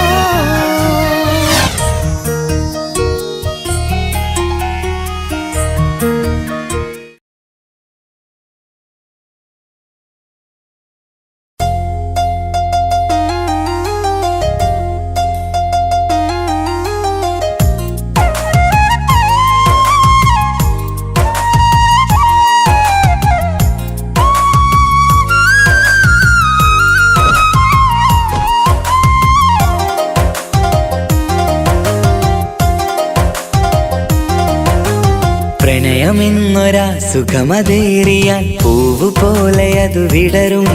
പ്രണയമെന്നൊരാ സുഖമതേറിയാൽ പൂവ് പോലെ അത് വിടരും.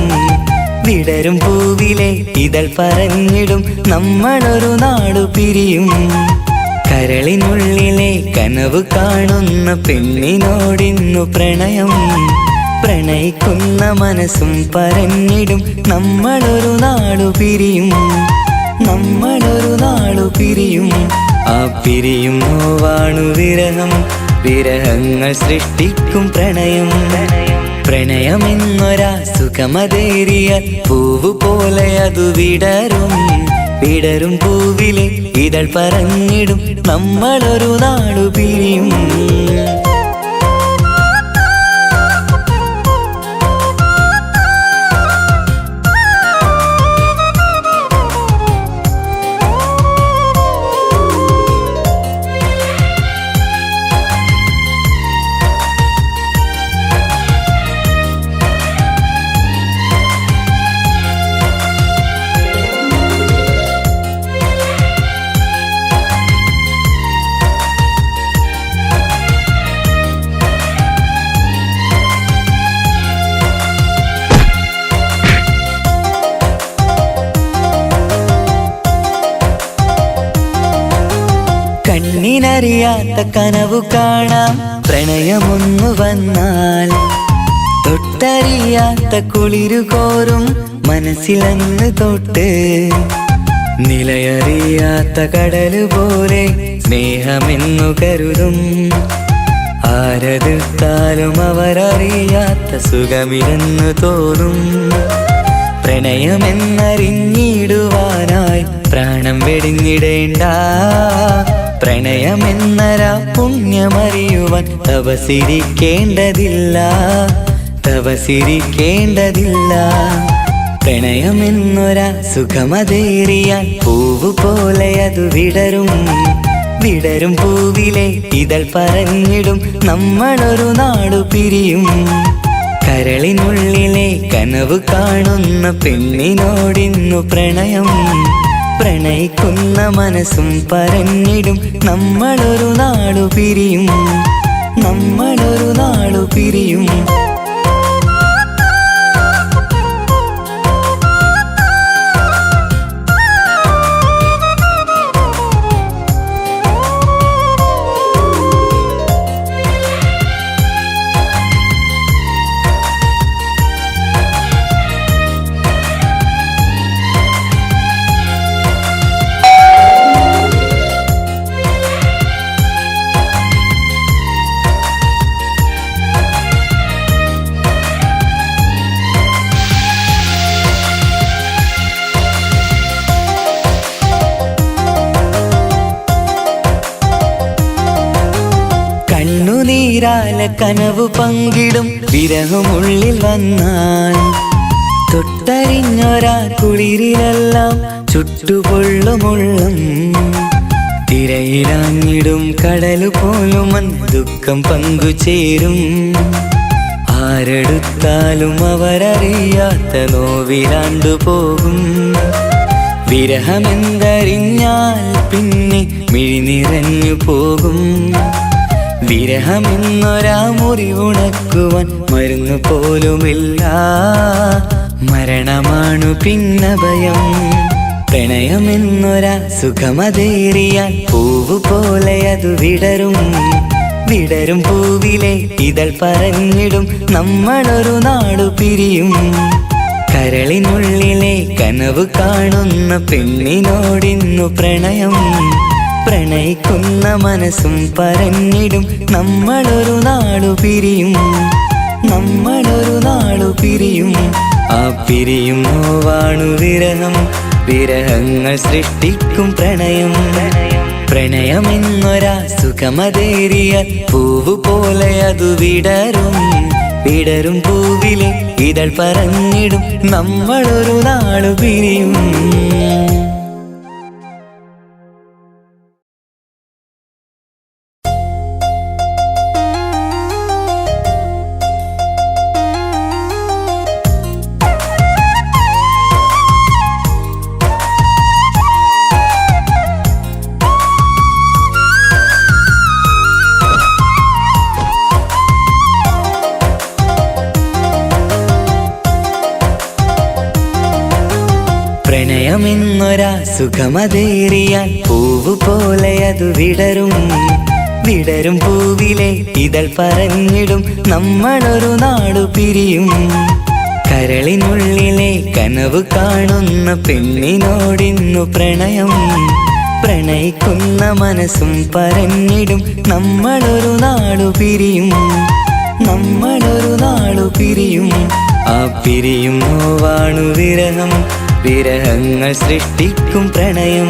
വിടരും പൂവിലെ ഇതൾ പറഞ്ഞിടും നമ്മളൊരു നാടു പിരിയും. കരളിനുള്ളിലെ കനവ് കാണുന്ന പെണ്ണിനോടിന്നു പ്രണയം. പ്രണയിക്കുന്ന മനസ്സും പറഞ്ഞിടും നമ്മളൊരു നാടു പിരിയും. നമ്മളൊരു നാടു പിരിയും. ആ പിരിയും നോവാണു വിരഹം. വിരഹങ്ങൾ സൃഷ്ടിക്കും പ്രണയം. പ്രണയമെന്നൊരാ സുഖമതേറിയ പൂവ് പോലെ അതു വിടരും. വിടരും പൂവിലെ ഇതൾ പറഞ്ഞിടും നമ്മളൊരു നാടു പിരിയും. കണ്ണിനറിയാത്ത കനവു കാണാം പ്രണയമൊന്നു വന്നാൽ. തൊട്ടറിയാത്ത കുളിരു കോരും മനസ്സിലന്ന് തൊട്ട്. നിലയറിയാത്ത കടല് പോലെ സ്നേഹമെന്നു കരുതും. ആരെതിർത്താലും അവരറിയാത്ത സുഖമില്ലെന്നു തോന്നും. പ്രണയമെന്നറിഞ്ഞിടുവാനായി പ്രാണം വെടിഞ്ഞിടേണ്ട. പ്രണയമെന്നരാ പുണ്യമറിയുവാൻ തപസിരിക്കേണ്ടതില്ല. തപസിരിക്കേണ്ടതില്ല. പ്രണയമെന്നൊരാ സുഖമതേറിയാൽ പൂവ് പോലെ അത് വിടരും. വിടരും പൂവിലെ ഇതൾ പറഞ്ഞിടും നമ്മളൊരു നാടു പിരിയും. കരളിനുള്ളിലെ കനവ് കാണുന്ന പെണ്ണിനോടിന്നു പ്രണയം. പ്രണയിക്കുന്ന മനസ്സും പറഞ്ഞിടും നമ്മളൊരു നാടു പിരിയും. നമ്മളൊരു നാടു പിരിയും. കണ്ണുനീരാല കനവു പങ്കിടും വിരഹമുള്ളിൽ വന്നാൽ തൊട്ടറിഞ്ഞൊരാ കുളിരിലെല്ലാം ചുട്ടുപൊള്ളുമുള്ളും തിരയിലാഞ്ഞിടും കടലു പോലും ദുഃഖം പങ്കുചേരും ആരെടുത്താലും അവരറിയാത്ത നോവിലാണ്ടു പോകും വിരഹമെന്തറിഞ്ഞാൽ പിന്നെ മിഴിനിറഞ്ഞു പോകും വിരഹമെന്നൊരാ മുറിവുണക്കുവാൻ മരുന്നു പോലുമില്ല മരണമാണു പിന്നഭയം പ്രണയമെന്നൊരാ സുഖമതേറിയാൽ പൂവു പോലെ അതു വിടരും വിടരും പൂവിലെ ഇതൾ പറഞ്ഞിടും നമ്മളൊരു നാടു പിരിയും കരളിനുള്ളിലെ കനവ് കാണുന്ന പെണ്ണിനോടിന്നു പ്രണയം പ്രണയിക്കുന്ന മനസ്സും പറഞ്ഞിടും നമ്മളൊരു നാടു പിരിയും നമ്മളൊരു നാടു പിരിയും ആ പിരിയും നോവാണു വിരഹം വിരഹങ്ങൾ സൃഷ്ടിക്കും പ്രണയം പ്രണയമെന്നൊരാ സുഖമതേറിയ പൂവു പോലെ അതു വിടരും വിടരും പൂവിലെ ഇതൾ പറഞ്ഞിടും നമ്മളൊരു നാടു പിരിയും പ്രണയമെന്നൊരാ സുഖമതേറിയാൽ പൂവു പോലെ അതു വിടരും വിടരും പൂവിലെ ഇതൾ പറഞ്ഞിടും നമ്മളൊരു നാടു പിരിയും കരളിനുള്ളിലെ കനവ് കാണുന്ന പെണ്ണിനോടിന്നു പ്രണയം പ്രണയിക്കുന്ന മനസ്സും പറഞ്ഞിടും നമ്മളൊരു നാടു പിരിയും നമ്മളൊരു നാടു പിരിയും ആ പിരിയും നോവാണു വിരഹം വിരഹങ്ങൾ സൃഷ്ടിക്കും പ്രണയം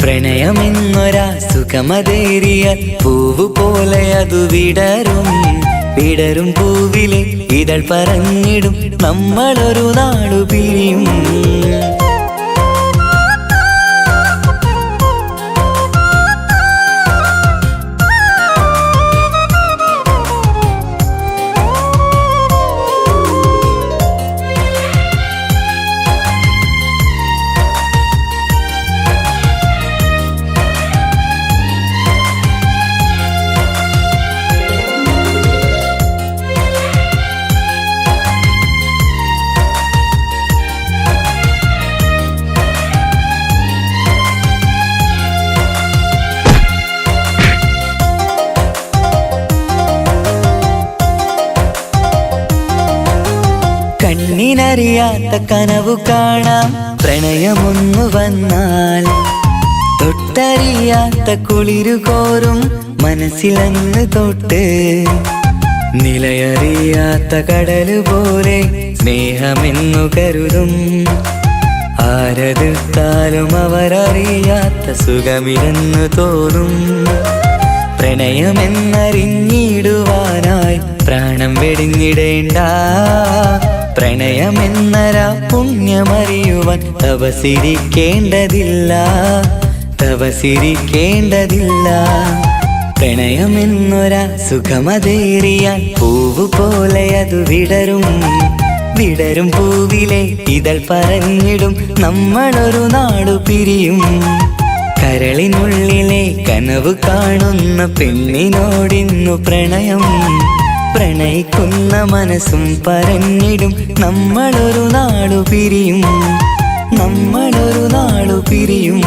പ്രണയമെന്നൊരാ സുഖമതേറിയ പൂവു പോലെ അതു വിടരും വിടരും പൂവിലെ ഇതൾ പറഞ്ഞിടും നമ്മളൊരു നാടു പിരിയും കണ്ണിനറിയാത്ത കനവു കാണാം പ്രണയമൊന്നു വന്നാൽ തൊട്ടറിയാത്ത കുളിരു കോരും മനസ്സിലന്ന് തൊട്ട് നിലയറിയാത്ത കടല് പോലെ സ്നേഹമെന്നു കരുതും ആരെതിർത്താലും അവരറിയാത്ത സുഖമില്ലെന്നു തോന്നും പ്രണയമെന്നറിഞ്ഞിടുവാനായി പ്രാണം വെടിഞ്ഞിടേണ്ട പ്രണയമെന്നരാ പുണ്യമറിയുവാൻ തപസിരിക്കേണ്ടതില്ല തപസിരിക്കേണ്ടതില്ല പ്രണയമെന്നൊരാ സുഖമതേറിയാൽ പൂവു പോലെ അതു വിടരും വിടരും പൂവിലെ ഇതൾ പറഞ്ഞിടും നമ്മളൊരു നാടു പിരിയും കരളിനുള്ളിലെ കനവ് കാണുന്ന പെണ്ണിനോടിന്നു പ്രണയം പ്രണയിക്കുന്ന മനസ്സും പറഞ്ഞിടും നമ്മളൊരു നാടു പിരിയും നമ്മളൊരു നാടു പിരിയും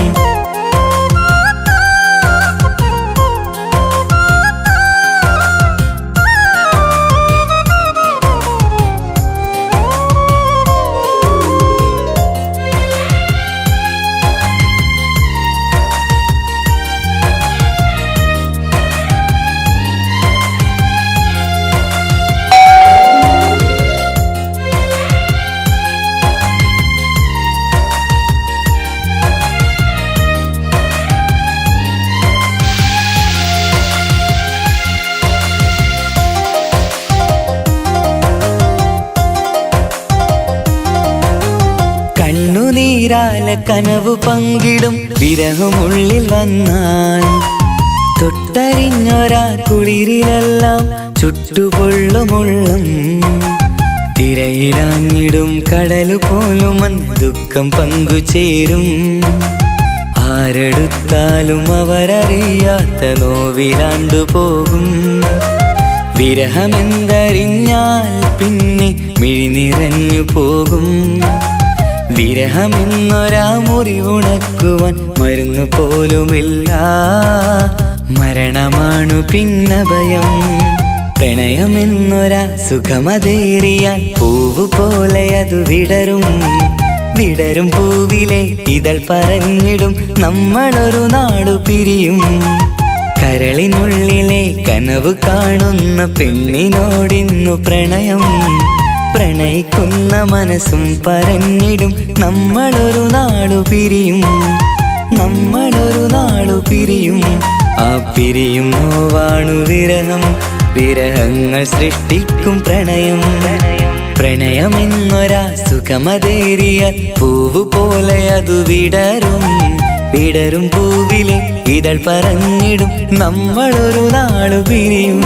നീരാല കനവ് പങ്കിടും വിരഹമുള്ളിൽ വന്നാൽ തൊട്ടറിഞ്ഞൊരാ കുളിരിലെല്ലാം ചുട്ടുപൊള്ളുമുള്ളം തിരയിലാഞ്ഞിടും കടലു പോലും ദുഃഖം പങ്കുചേരും ആരെടുത്താലും അവരറിയാത്ത നോവിലാണ്ടു പോകും വിരഹമെന്തറിഞ്ഞാൽ പിന്നെ മിഴിനിറഞ്ഞു പോകും വിരഹമെന്നൊരാ മുറിവുണക്കുവാൻ മരുന്നു പോലുമില്ല മരണമാണു പിന്നഭയം പ്രണയമെന്നൊരാ സുഖമതേറിയാൽ പൂവ് പോലെ അത് വിടരും വിടരും പൂവിലെ ഇതൾ പറഞ്ഞിടും നമ്മളൊരു നാടു പിരിയും കരളിനുള്ളിലെ കനവ് കാണുന്ന പെണ്ണിനോടിന്നു പ്രണയം പ്രണയിക്കുന്ന മനസ്സും പറഞ്ഞിടും നമ്മളൊരു നാടു പിരിയും നമ്മളൊരു നാടു പിരിയും ആ പിരിയും നോവാണു വിരഹം വിരഹങ്ങൾ സൃഷ്ടിക്കും പ്രണയം പ്രണയമെന്നൊരാ സുഖമതേറിയ പൂവ് പോലെ അതു വിടരും വിടരും പൂവിലെ ഇതൾ പറഞ്ഞിടും നമ്മളൊരു നാടു പിരിയും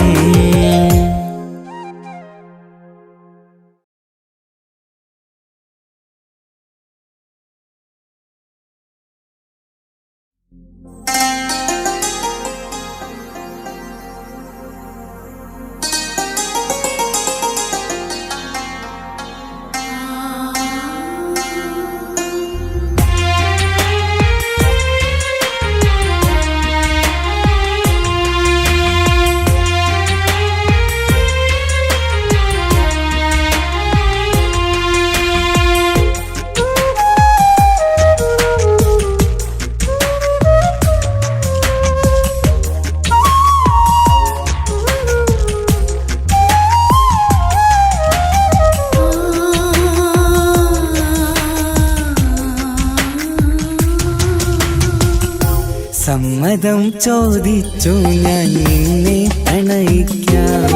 സമ്മതം ചോദിച്ചു ഞാൻ നിന്നെ പ്രണയിക്കാം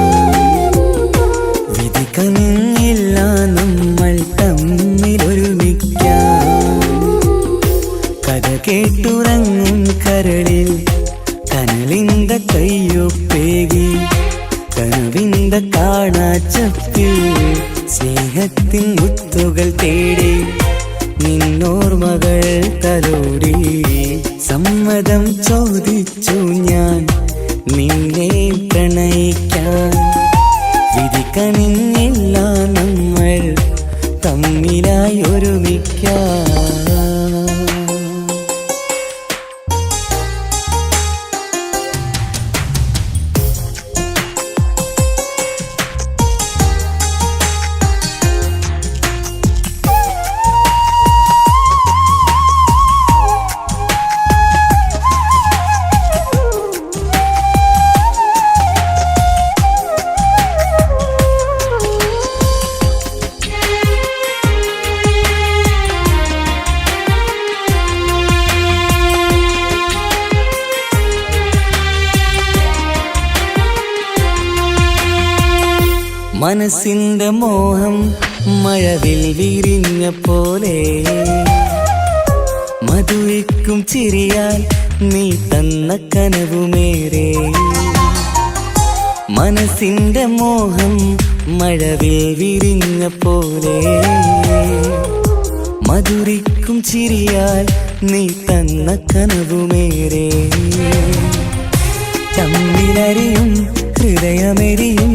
വിധി കനിഞ്ഞില്ല നമ്മൾ തമ്മിലൊരുമിക്കാം കഥ കേട്ടുറങ്ങും കരളിൽ കനലിന്ത കയ്യൊപ്പേകി കനവിന്ത കാണാച്ചപ്പിൽ സ്നേഹത്തിൻ മുത്തുകൾ തേടി നിന്നോർമകൾ തലോടി സമ്മതം ചോദിച്ചു ഞാൻ നിന്നെ പ്രണയിക്കാൻ വിധി കനിഞ്ഞില്ല നമ്മൾ തമ്മിലായി ഒരുമിക്കാം മനസ്സിന്റെ മോഹം മഴവിൽ വിരിഞ്ഞ പോലെ മധുരിക്കും ചിരിയാൽ നീ തന്ന കനവുമേറെ മനസ്സിന്റെ മോഹം മഴവിൽ വിരിഞ്ഞ പോലെ മധുരിക്കും ചിരിയാൽ നീ തന്ന കനവുമേറെ തമ്മിലറിയും ഹൃദയമെരിയും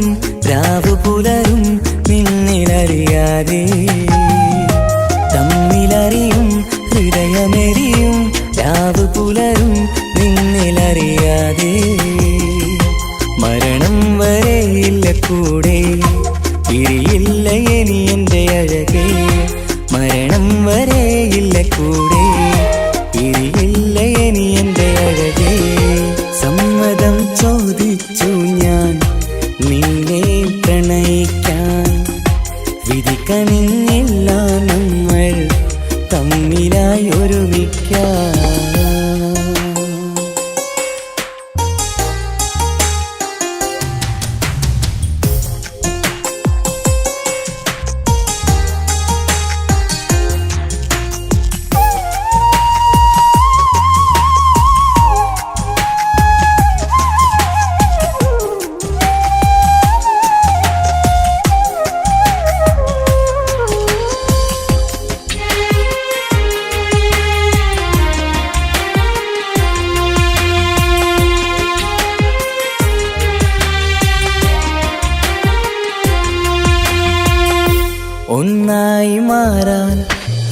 രാവു പുലരും നിന്നിലറിയാതെ തമ്മിലറിയും ഹൃദയമെരിയും രാവു പുലരും നിന്നിലറിയാതെ മരണം വരെയില്ല കൂടെ പിരിയില്ല ഇനി എൻ്റെ അഴകേ മരണം വരെയില്ല കൂടെ പിരിയില്ല ഇനി എൻ്റെ അഴകേ സമ്മതം ചോദിച്ചു ഞാൻ നിന്നെ പ്രണയിക്കാൻ വിധി കനിഞ്ഞില്ല നമ്മൾ തമ്മിലായി ഒരുമിക്കാം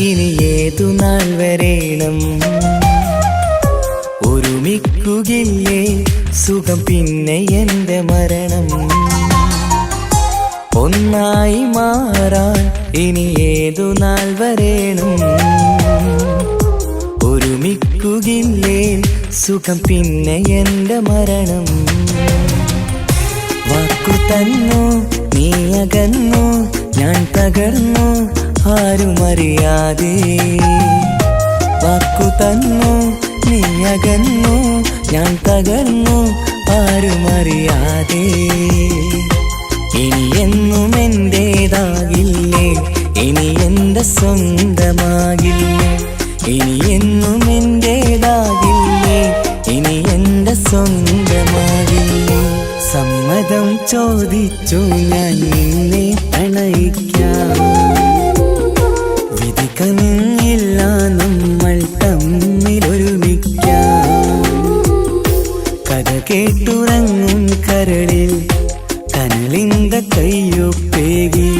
ഇനി ഏതു നാൾ വരേണം ഒരുമിക്കുകയില്ലേ സുഖം പിന്നെ എന്റെ മരണം ഒന്നായി മാറാൻ ഇനി ഏതു നാൾ വരേണം ഒരുമിക്കുകയില്ലേ സുഖം പിന്നെ എന്റെ മരണം വാക്കു തന്നു നീ അകന്നു ഞാൻ തകർന്നു ആരുമറിയാതെ വാക്കു തന്നു നീ അകന്നു ഞാൻ തകർന്നു ആരുമറിയാതെ ഇനി എന്നും എന്റേതാകില്ലേ ഇനി എന്റെ സ്വന്തമാകില്ലേ ഇനി എന്നും എന്റേതാകില്ലേ ഇനി എന്റെ സ്വന്തമാകില്ലേ സമ്മതം ചോദിച്ചു ഞാൻ നിന്നെ പ്രണയിക്കാം വിധി കനിഞ്ഞില്ല നമ്മൾ തമ്മിലൊരുമിക്കാം കഥ കേട്ടുറങ്ങും കരളിൽ കനലിന്ത കയ്യൊപ്പേകി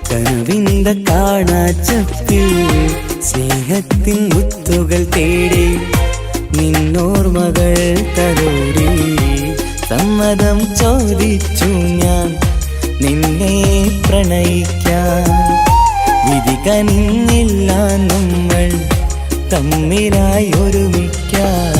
കനവിന്ത കാണാച്ചപ്പിൽ സ്നേഹത്തിൻ മുത്തുകൾ തേടി നിന്നോർമകൾ തലോടി സമ്മതം ചോദിച്ചു ഞാൻ നിന്നെ പ്രണയിക്കാൻ വിധി കനിഞ്ഞില്ല നമ്മൾ തമ്മിലായി ഒരുമിക്കാൻ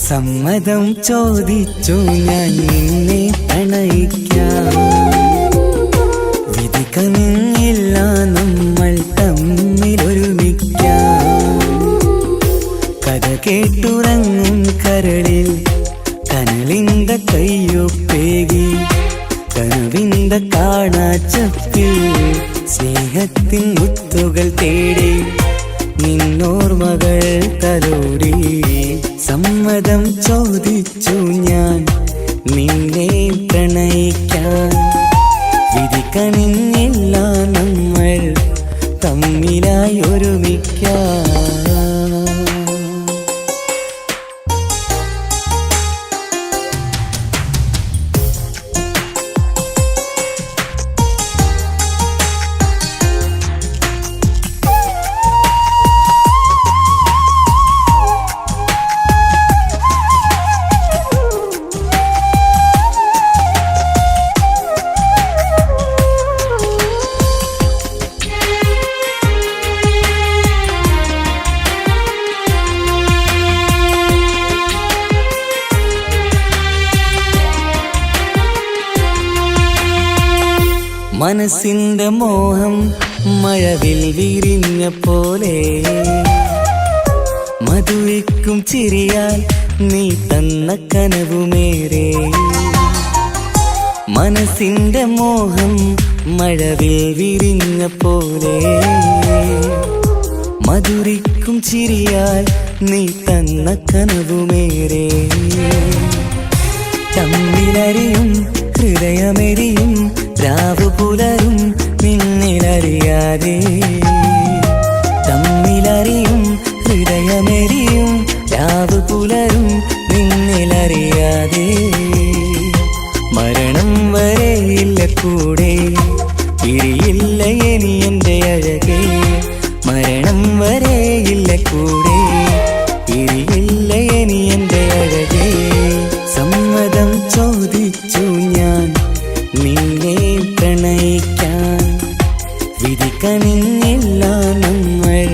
സമ്മതം ചോദിച്ചു ഞാൻ നിന്നെ പ്രണയിക്കാം വിധി കനിഞ്ഞില്ല നമ്മൾ തമ്മിലൊരുമിക്കാം കഥ കേട്ടുറങ്ങും കരളിൽ കനലിന്ത കയ്യൊപ്പേകി കനവിന്ത കാണാച്ചപ്പിൽ സ്നേഹത്തിൻ മുത്തുകൾ തേടി നിന്നോർമകൾ തലോടി സമ്മതം ചോദിച്ചു ഞാൻ നിന്നെ പ്രണയിക്കാൻ വിധി കനിഞ്ഞില്ല നമ്മൾ തമ്മിലായി ഒരുമിക്കാൻ മനസ്സിന്റെ മോഹം മഴവിൽ വിരിഞ്ഞ പോലെ മധുരിക്കും ചിരിയാൽ നീ തന്ന കനവുമേറെ മനസ്സിന്റെ മോഹം മഴവിൽ വിരിഞ്ഞ പോലെ മധുരിക്കും ചിരിയാൽ നീ തന്ന കനവുമേറെ തമ്മിലറിയും ഹൃദയമെരിയും രാവു പുലരും നിന്നിലറിയാതെ തമ്മിലറിയും ഹൃദയമെരിയും രാവു പുലരും നിന്നിലറിയാതെ മരണം വരെയില്ല കൂടെ പിരിയില്ല ഇനി എന്റെ അഴകേ മരണം വരെയില്ല കൂടെ പിരിയില്ല ഇനി എന്റെ അഴകേ സമ്മതം ചോദിച്ചു ഞാൻ നിന്നെ പ്രണയിക്കാൻ വിധി കനിഞ്ഞില്ല നമ്മൾ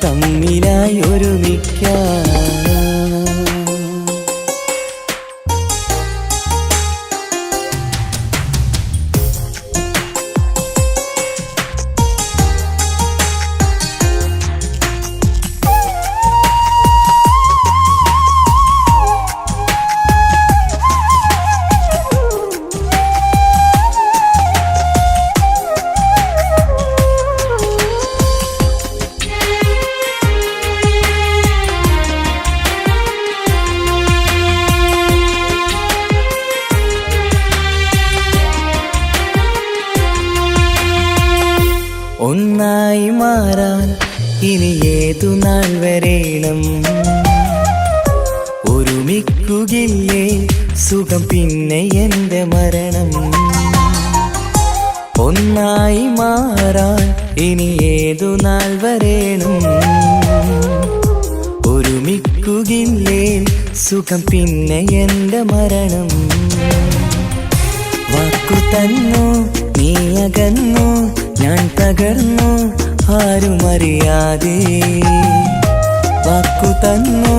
തമ്മിലായി ഒരുമിക്കാൻ ഒന്നായി മാറാൻ ഇനി ഏതു നാൾ വരേണം ഒരുമിക്കുകയില്ലേ സുഖം പിന്നെ എന്റെ മരണം ഒന്നായി മാറാൻ ഇനി ഏതു നാൾ വരേണം ഒരുമിക്കുകയില്ലേ സുഖം പിന്നെ എന്റെ മരണം വാക്കു തന്നു നീ അകന്നു ഞാൻ തകർന്നു ആരും അറിയാതെ വാക്കു തന്നു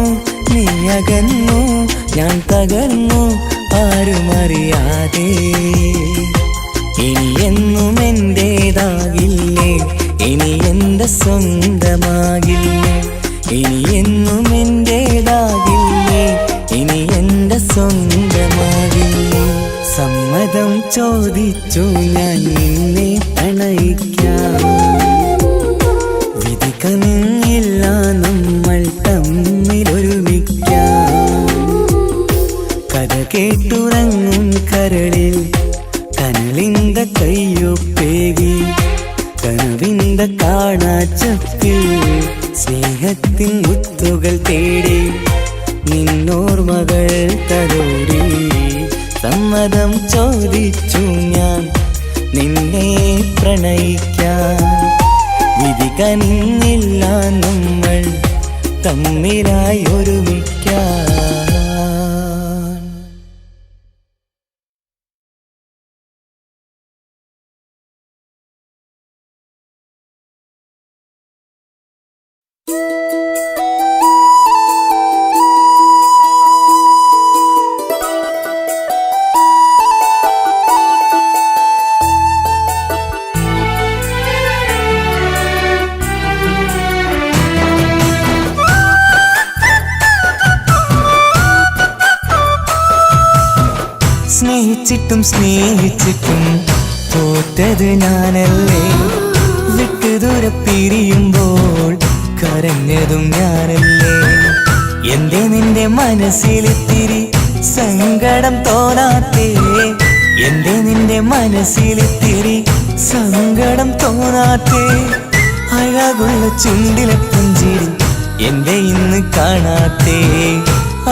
നീ അകന്നു ഞാൻ തകർന്നു ആരും അറിയാതെ ഇനി എന്നും എന്റേതാകില്ലേ ഇനി എന്റെ സ്വന്തമാകില്ലേ ഇനി എന്നും എന്റേതാകില്ലേ ഇനി എന്റെ സ്വന്തമാകില്ലേ സമ്മതം ചോദിച്ചു ഞാൻ നിന്നെ പ്രണയിക്കാം വിധി കനിഞ്ഞില്ല നമ്മൾ തമ്മിലൊരുമിക്കാം കഥ കേട്ടുറങ്ങും കരളിൽ കനലിന്റെ കയ്യൊപ്പേകി കനവിന്റെ കാണാച്ചപ്പിൽ സ്നേഹത്തിൻ മുത്തുകൾ തേടി നിന്നോർമകൾ തലോടി സമ്മതം ചോദിച്ചു ഞാൻ നിന്നെ പ്രണയിക്കാൻ വിധി കനിഞ്ഞില്ല നമ്മൾ തമ്മിലായി ഒരുമിക്കാൻ സ്നേഹിച്ചിട്ടും സ്നേഹിച്ചിട്ടും തോറ്റത് ഞാനല്ലേ വിട്ടു ദൂരെ പിരിയുമ്പോൾ കരഞ്ഞതും ഞാനല്ലേ എന്റെ നിന്റെ മനസ്സിലിത്തിരി സങ്കടം തോന്നാത്തേ എന്റെ നിന്റെ മനസ്സിലിത്തിരി സങ്കടം തോന്നാത്തേ അഴകുള്ള ചുണ്ടിലെ പുഞ്ചിരി എന്റെ ഇന്ന് കാണാത്തേ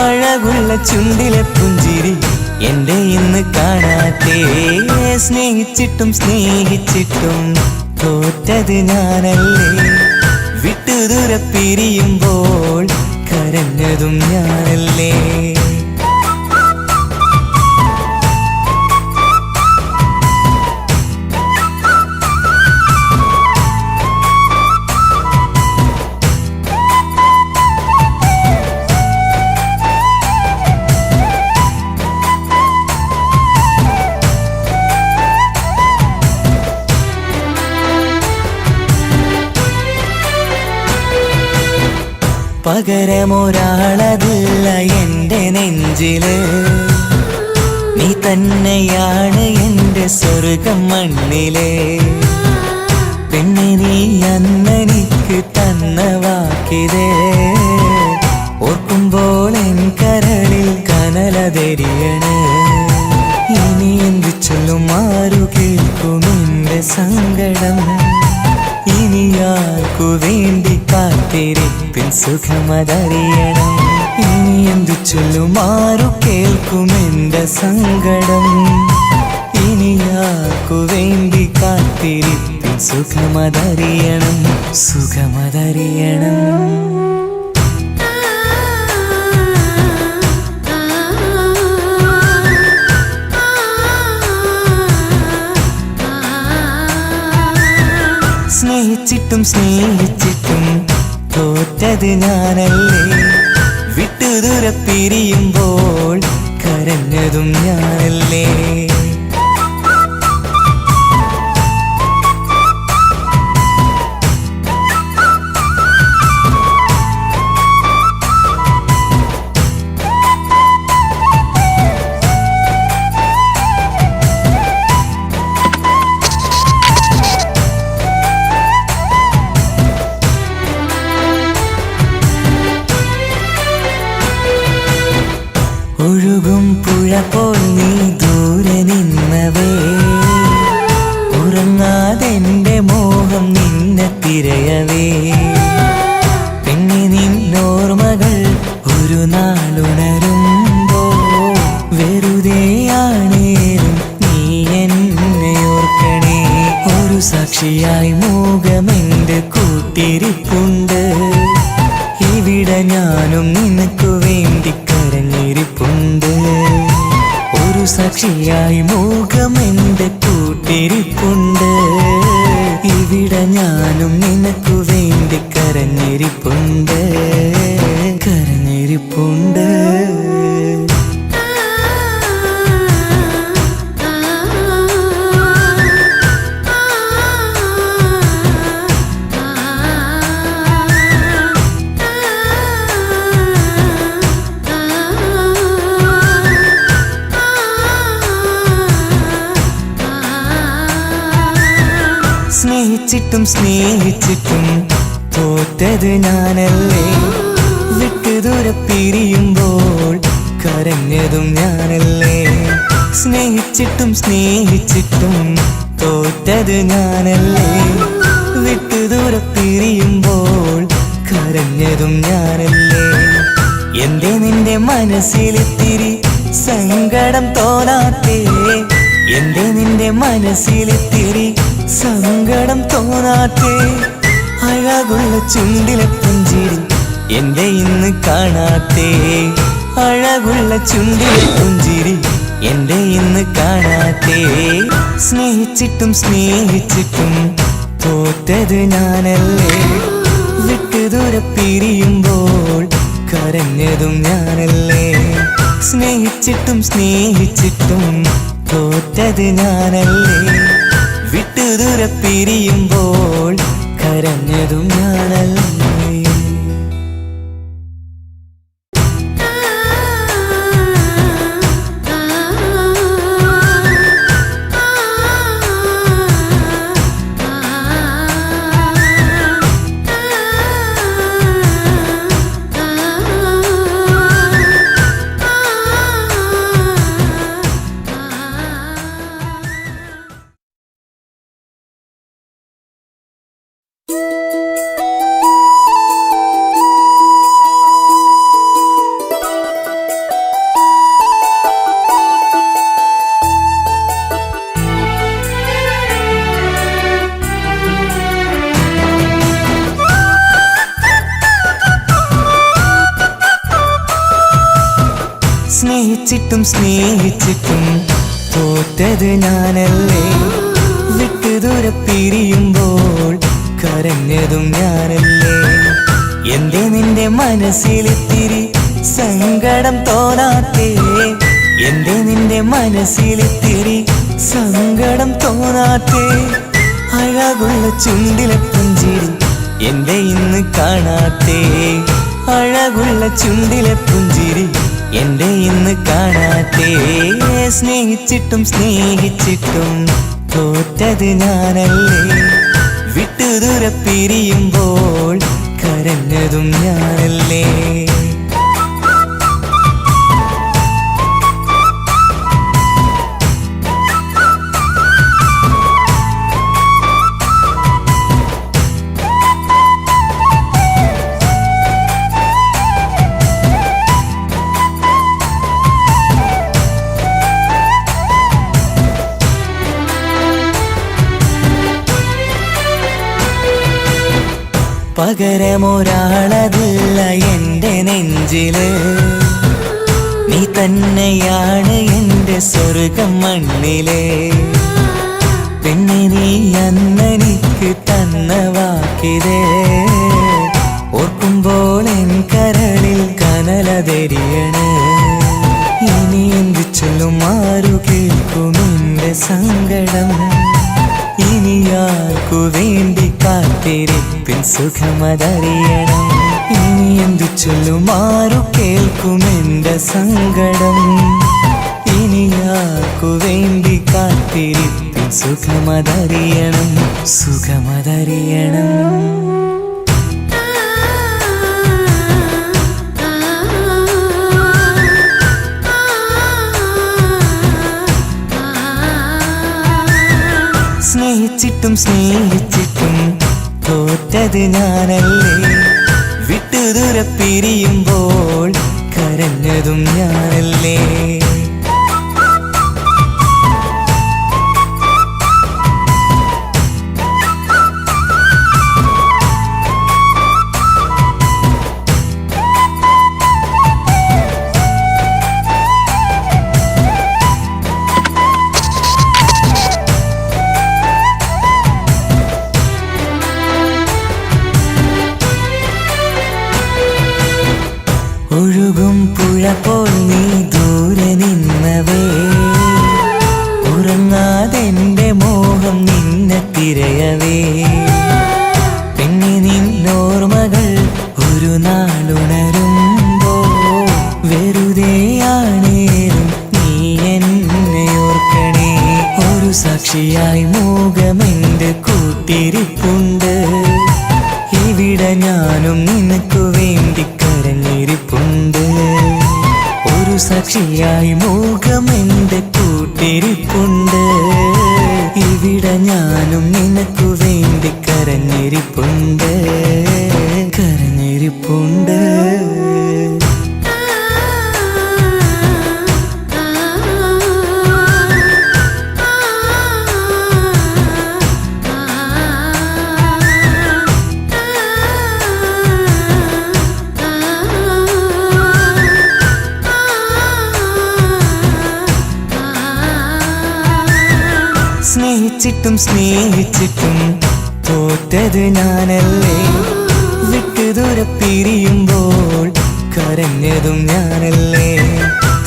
അഴകുള്ള ചുണ്ടിലെ പുഞ്ചിരി എന്റെ ഇന്ന് കാണാത്തേ സ്നേഹിച്ചിട്ടും സ്നേഹിച്ചിട്ടും തോറ്റത് ഞാനല്ലേ വിട്ടു ദൂരെ പിരിയുമ്പോൾ കരഞ്ഞതും ഞാനല്ലേ പകരമൊരാളതില്ല എന്റെ നെഞ്ചില് നീ തന്നെയാണ് എന്റെ സ്വർഗം മണ്ണിലെ പിന്നെ നീ അന്നെനിക്ക് തന്ന വാക്കിതേ ഓർക്കുമ്പോൾ എൻ കരളിൽ കനലതെരിയണ് ഇനി എന്ത് ചൊല്ലും ആരു കേൾക്കും എന്റെ സങ്കടം ഇനി ആർക്കു വേണ്ടി കാത്തിരിപ്പിൻ സുഖമതറിയണം ഇനി എന്തു ചൊല്ലും ആരു കേൾക്കും എന്റെ സങ്കടം ഇനി ആർക്കു വേണ്ടി കാത്തിരിപ്പിൻ സുഖമതറിയണം സുഖമതറിയണം സ്നേഹിച്ചിട്ടും സ്നേഹിച്ചിട്ടും തോറ്റത് ഞാനല്ലേ വിട്ടു ദൂരെ പിരിയുമ്പോൾ കരഞ്ഞതും ഞാനല്ലേ ഒഴുകും പുഴ പോൽ നീ ദൂരെ നിന്നവേ ഉറങ്ങാതെന്റെ മോഹം നിന്നെ തിരയവേ പിന്നെ നിന്നോർമ്മകൾ ഒരു നാളുണരുമ്പോ വെറുതെയാണേലും നീ എന്നെ ഓർക്കണേ. ഒരു സാക്ഷിയായി മൂകമെന്റെ കൂട്ടിരിപ്പുണ്ട്. ഇവിടെ ഞാനും നിനക്കു വേണ്ടി കരഞ്ഞിരിപ്പുണ്ട്. ഒരു സാക്ഷിയായി മൂകമെന്റെ കൂട്ടിരിപ്പുണ്ട്. ഇവിടെ ഞാനും നിനക്കു വേണ്ടി കരഞ്ഞിരിപ്പുണ്ട്. കരഞ്ഞിരിപ്പുണ്ട്. സ്നേഹിച്ചിട്ടും സ്നേഹിച്ചിട്ടും തോറ്റത് ഞാനല്ലേ. വിട്ടുദൂരെ പിരിയുമ്പോൾ കരഞ്ഞതും ഞാനല്ലേ. സ്നേഹിച്ചിട്ടും സ്നേഹിച്ചിട്ടും തോറ്റത് ഞാനല്ലേ. വിട്ടുദൂരെ പിരിയുമ്പോൾ കരഞ്ഞതും ഞാനല്ലേ. എന്തേ നിന്റെ മനസ്സിലിത്തിരി സങ്കടം തോന്നാത്തേ? എന്തേ നിന്റെ മനസ്സിലിത്തിരി സങ്കടം തോന്നാത്തേ? അഴകുള്ള ചുണ്ടിലെ പുഞ്ചിരി എന്റെ ഇന്ന് കാണാത്തേ? അഴകുള്ള ചുണ്ടിലെ പുഞ്ചിരി എന്റെ ഇന്ന് കാണാത്തേ? സ്നേഹിച്ചിട്ടും സ്നേഹിച്ചിട്ടും തോറ്റത് ഞാനല്ലേ. വിട്ടുദൂരെ പിരിയുമ്പോൾ കരഞ്ഞതും ഞാനല്ലേ. സ്നേഹിച്ചിട്ടും സ്നേഹിച്ചിട്ടും തോറ്റത് ഞാനല്ലേ. വിട്ടുദൂരെ പിരിയുമ്പോൾ കരഞ്ഞതും ഞാനല്ലേ. സ്നേഹിച്ചിട്ടും സ്നേഹിച്ചിട്ടും തോറ്റത് ഞാനല്ലേ. വിട്ടുദൂരെ പിരിയുമ്പോൾ കരഞ്ഞതും ഞാനല്ലേ. എന്തേ നിന്റെ മനസ്സിലിത്തിരി സങ്കടം തോന്നാത്തേ? എന്തേ നിന്റെ മനസ്സിലിത്തിരി സങ്കടം തോന്നാത്തേ? അഴകുള്ള ചുണ്ടിലെ പുഞ്ചിരി എന്റെ ഇന്ന് കാണാത്തേ? അഴകുള്ള ചുണ്ടിലെ പുഞ്ചിരി എന്റെ ഇന്ന് കാണാത്തേ? സ്നേഹിച്ചിട്ടും സ്നേഹിച്ചിട്ടും തോറ്റത് ഞാനല്ലേ. വിട്ടുദൂരെ പിരിയുമ്പോൾ കരഞ്ഞതും ഞാനല്ലേ. പകരമൊരാളതില്ല എന്റെ നെഞ്ചില്. നീ തന്നെയാണ് എന്റെ സ്വർഗം മണ്ണിലെ. പിന്നെ നീ അന്നെനിക്ക് തന്ന വാക്കിതേ ഓർക്കുമ്പോൾ എൻ കരളിൽ കനലതെരിയണ്. ഇനി എന്ത് ചൊല്ലും ആരു കേൾക്കും എന്റെ സങ്കടം? ഇനിയാർക്കു വേണ്ടി കാത്തിരിപ്പിൻ സുഖമതറിയണം. ഇനി എന്തു ചൊല്ലും ആരു കേൾക്കും എന്റെ സങ്കടം? ഇനിയാർക്കു വേണ്ടി കാത്തിരിപ്പിൻ സുഖമതറിയണം. സുഖമതറിയണം. സ്നേഹിച്ചിട്ടും സ്നേഹിച്ചിട്ടും തോറ്റത് ഞാനല്ലേ, വിട്ടുദൂരെ പിരിയുമ്പോൾ കരഞ്ഞതും ഞാനല്ലേ. ഒഴുകും പുഴ പോൽ നീ ദൂരെ നിന്നവേ, ഉറങ്ങാതെന്റെ മോഹം നിന്നെ തിരയവേ. പിന്നെ നിന്നോർമകൾ ഒരു നാളുണരുമ്പോ വെറുതെയാണേലും നീ എന്നെ ഓർക്കണേ. ഒരു സാക്ഷിയായി മോഹമെന്റെ കൂട്ടിരിപ്പുണ്ട്, ഇവിടെ ഞാനും നിനക്കു വേണ്ടി കരഞ്ഞിരിപ്പുണ്ട്. ഒരു സാക്ഷിയായി മോഹമെന്റെ കൂട്ടിരിപ്പുണ്ട്, ഇവിടെ ഞാനും നിനക്കു വേണ്ടി കരഞ്ഞിരിപ്പുണ്ട്, കരഞ്ഞിരിപ്പുണ്ട്. സ്നേഹിച്ചിട്ടും സ്നേഹിച്ചിട്ടും തോറ്റത് ഞാനല്ലേ, വിട്ടുദൂരെ പിരിയുമ്പോൾ കരഞ്ഞതും ഞാനല്ലേ.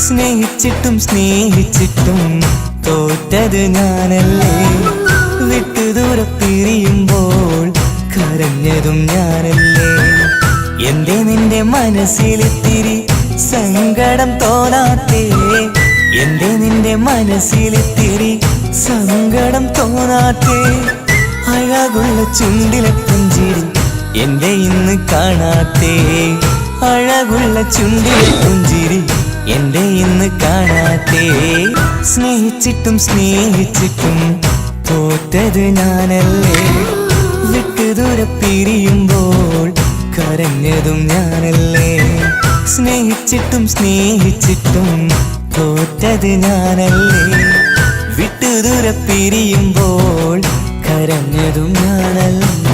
സ്നേഹിച്ചിട്ടും സ്നേഹിച്ചിട്ടും തോറ്റത് ഞാനല്ലേ, വിട്ടുദൂരെ പിരിയുമ്പോൾ കരഞ്ഞതും ഞാനല്ലേ. എന്റെ നിന്റെ മനസ്സിലിത്തിരി സങ്കടം തോന്നാത്തേ, എന്റെ നിന്റെ മനസ്സിലിത്തിരി സങ്കടം തോന്നാത്തേ. അഴകുള്ള ചുണ്ടിലെ പുഞ്ചിരി എന്റെ ഇന്ന് കാണാത്തേ, അഴകുള്ള ചുണ്ടിലെ പുഞ്ചിരി എന്റെ ഇന്ന് കാണാത്തേ. സ്നേഹിച്ചിട്ടും സ്നേഹിച്ചിട്ടും തോറ്റത് ഞാനല്ലേ, വിട്ടുദൂരെ പിരിയുമ്പോൾ കരഞ്ഞതും ഞാനല്ലേ. സ്നേഹിച്ചിട്ടും സ്നേഹിച്ചിട്ടും തോറ്റത് ഞാനല്ലേ, വിട്ടുദൂരെ പിരിയുമ്പോൾ കരഞ്ഞതും ഞാനല്ലേ.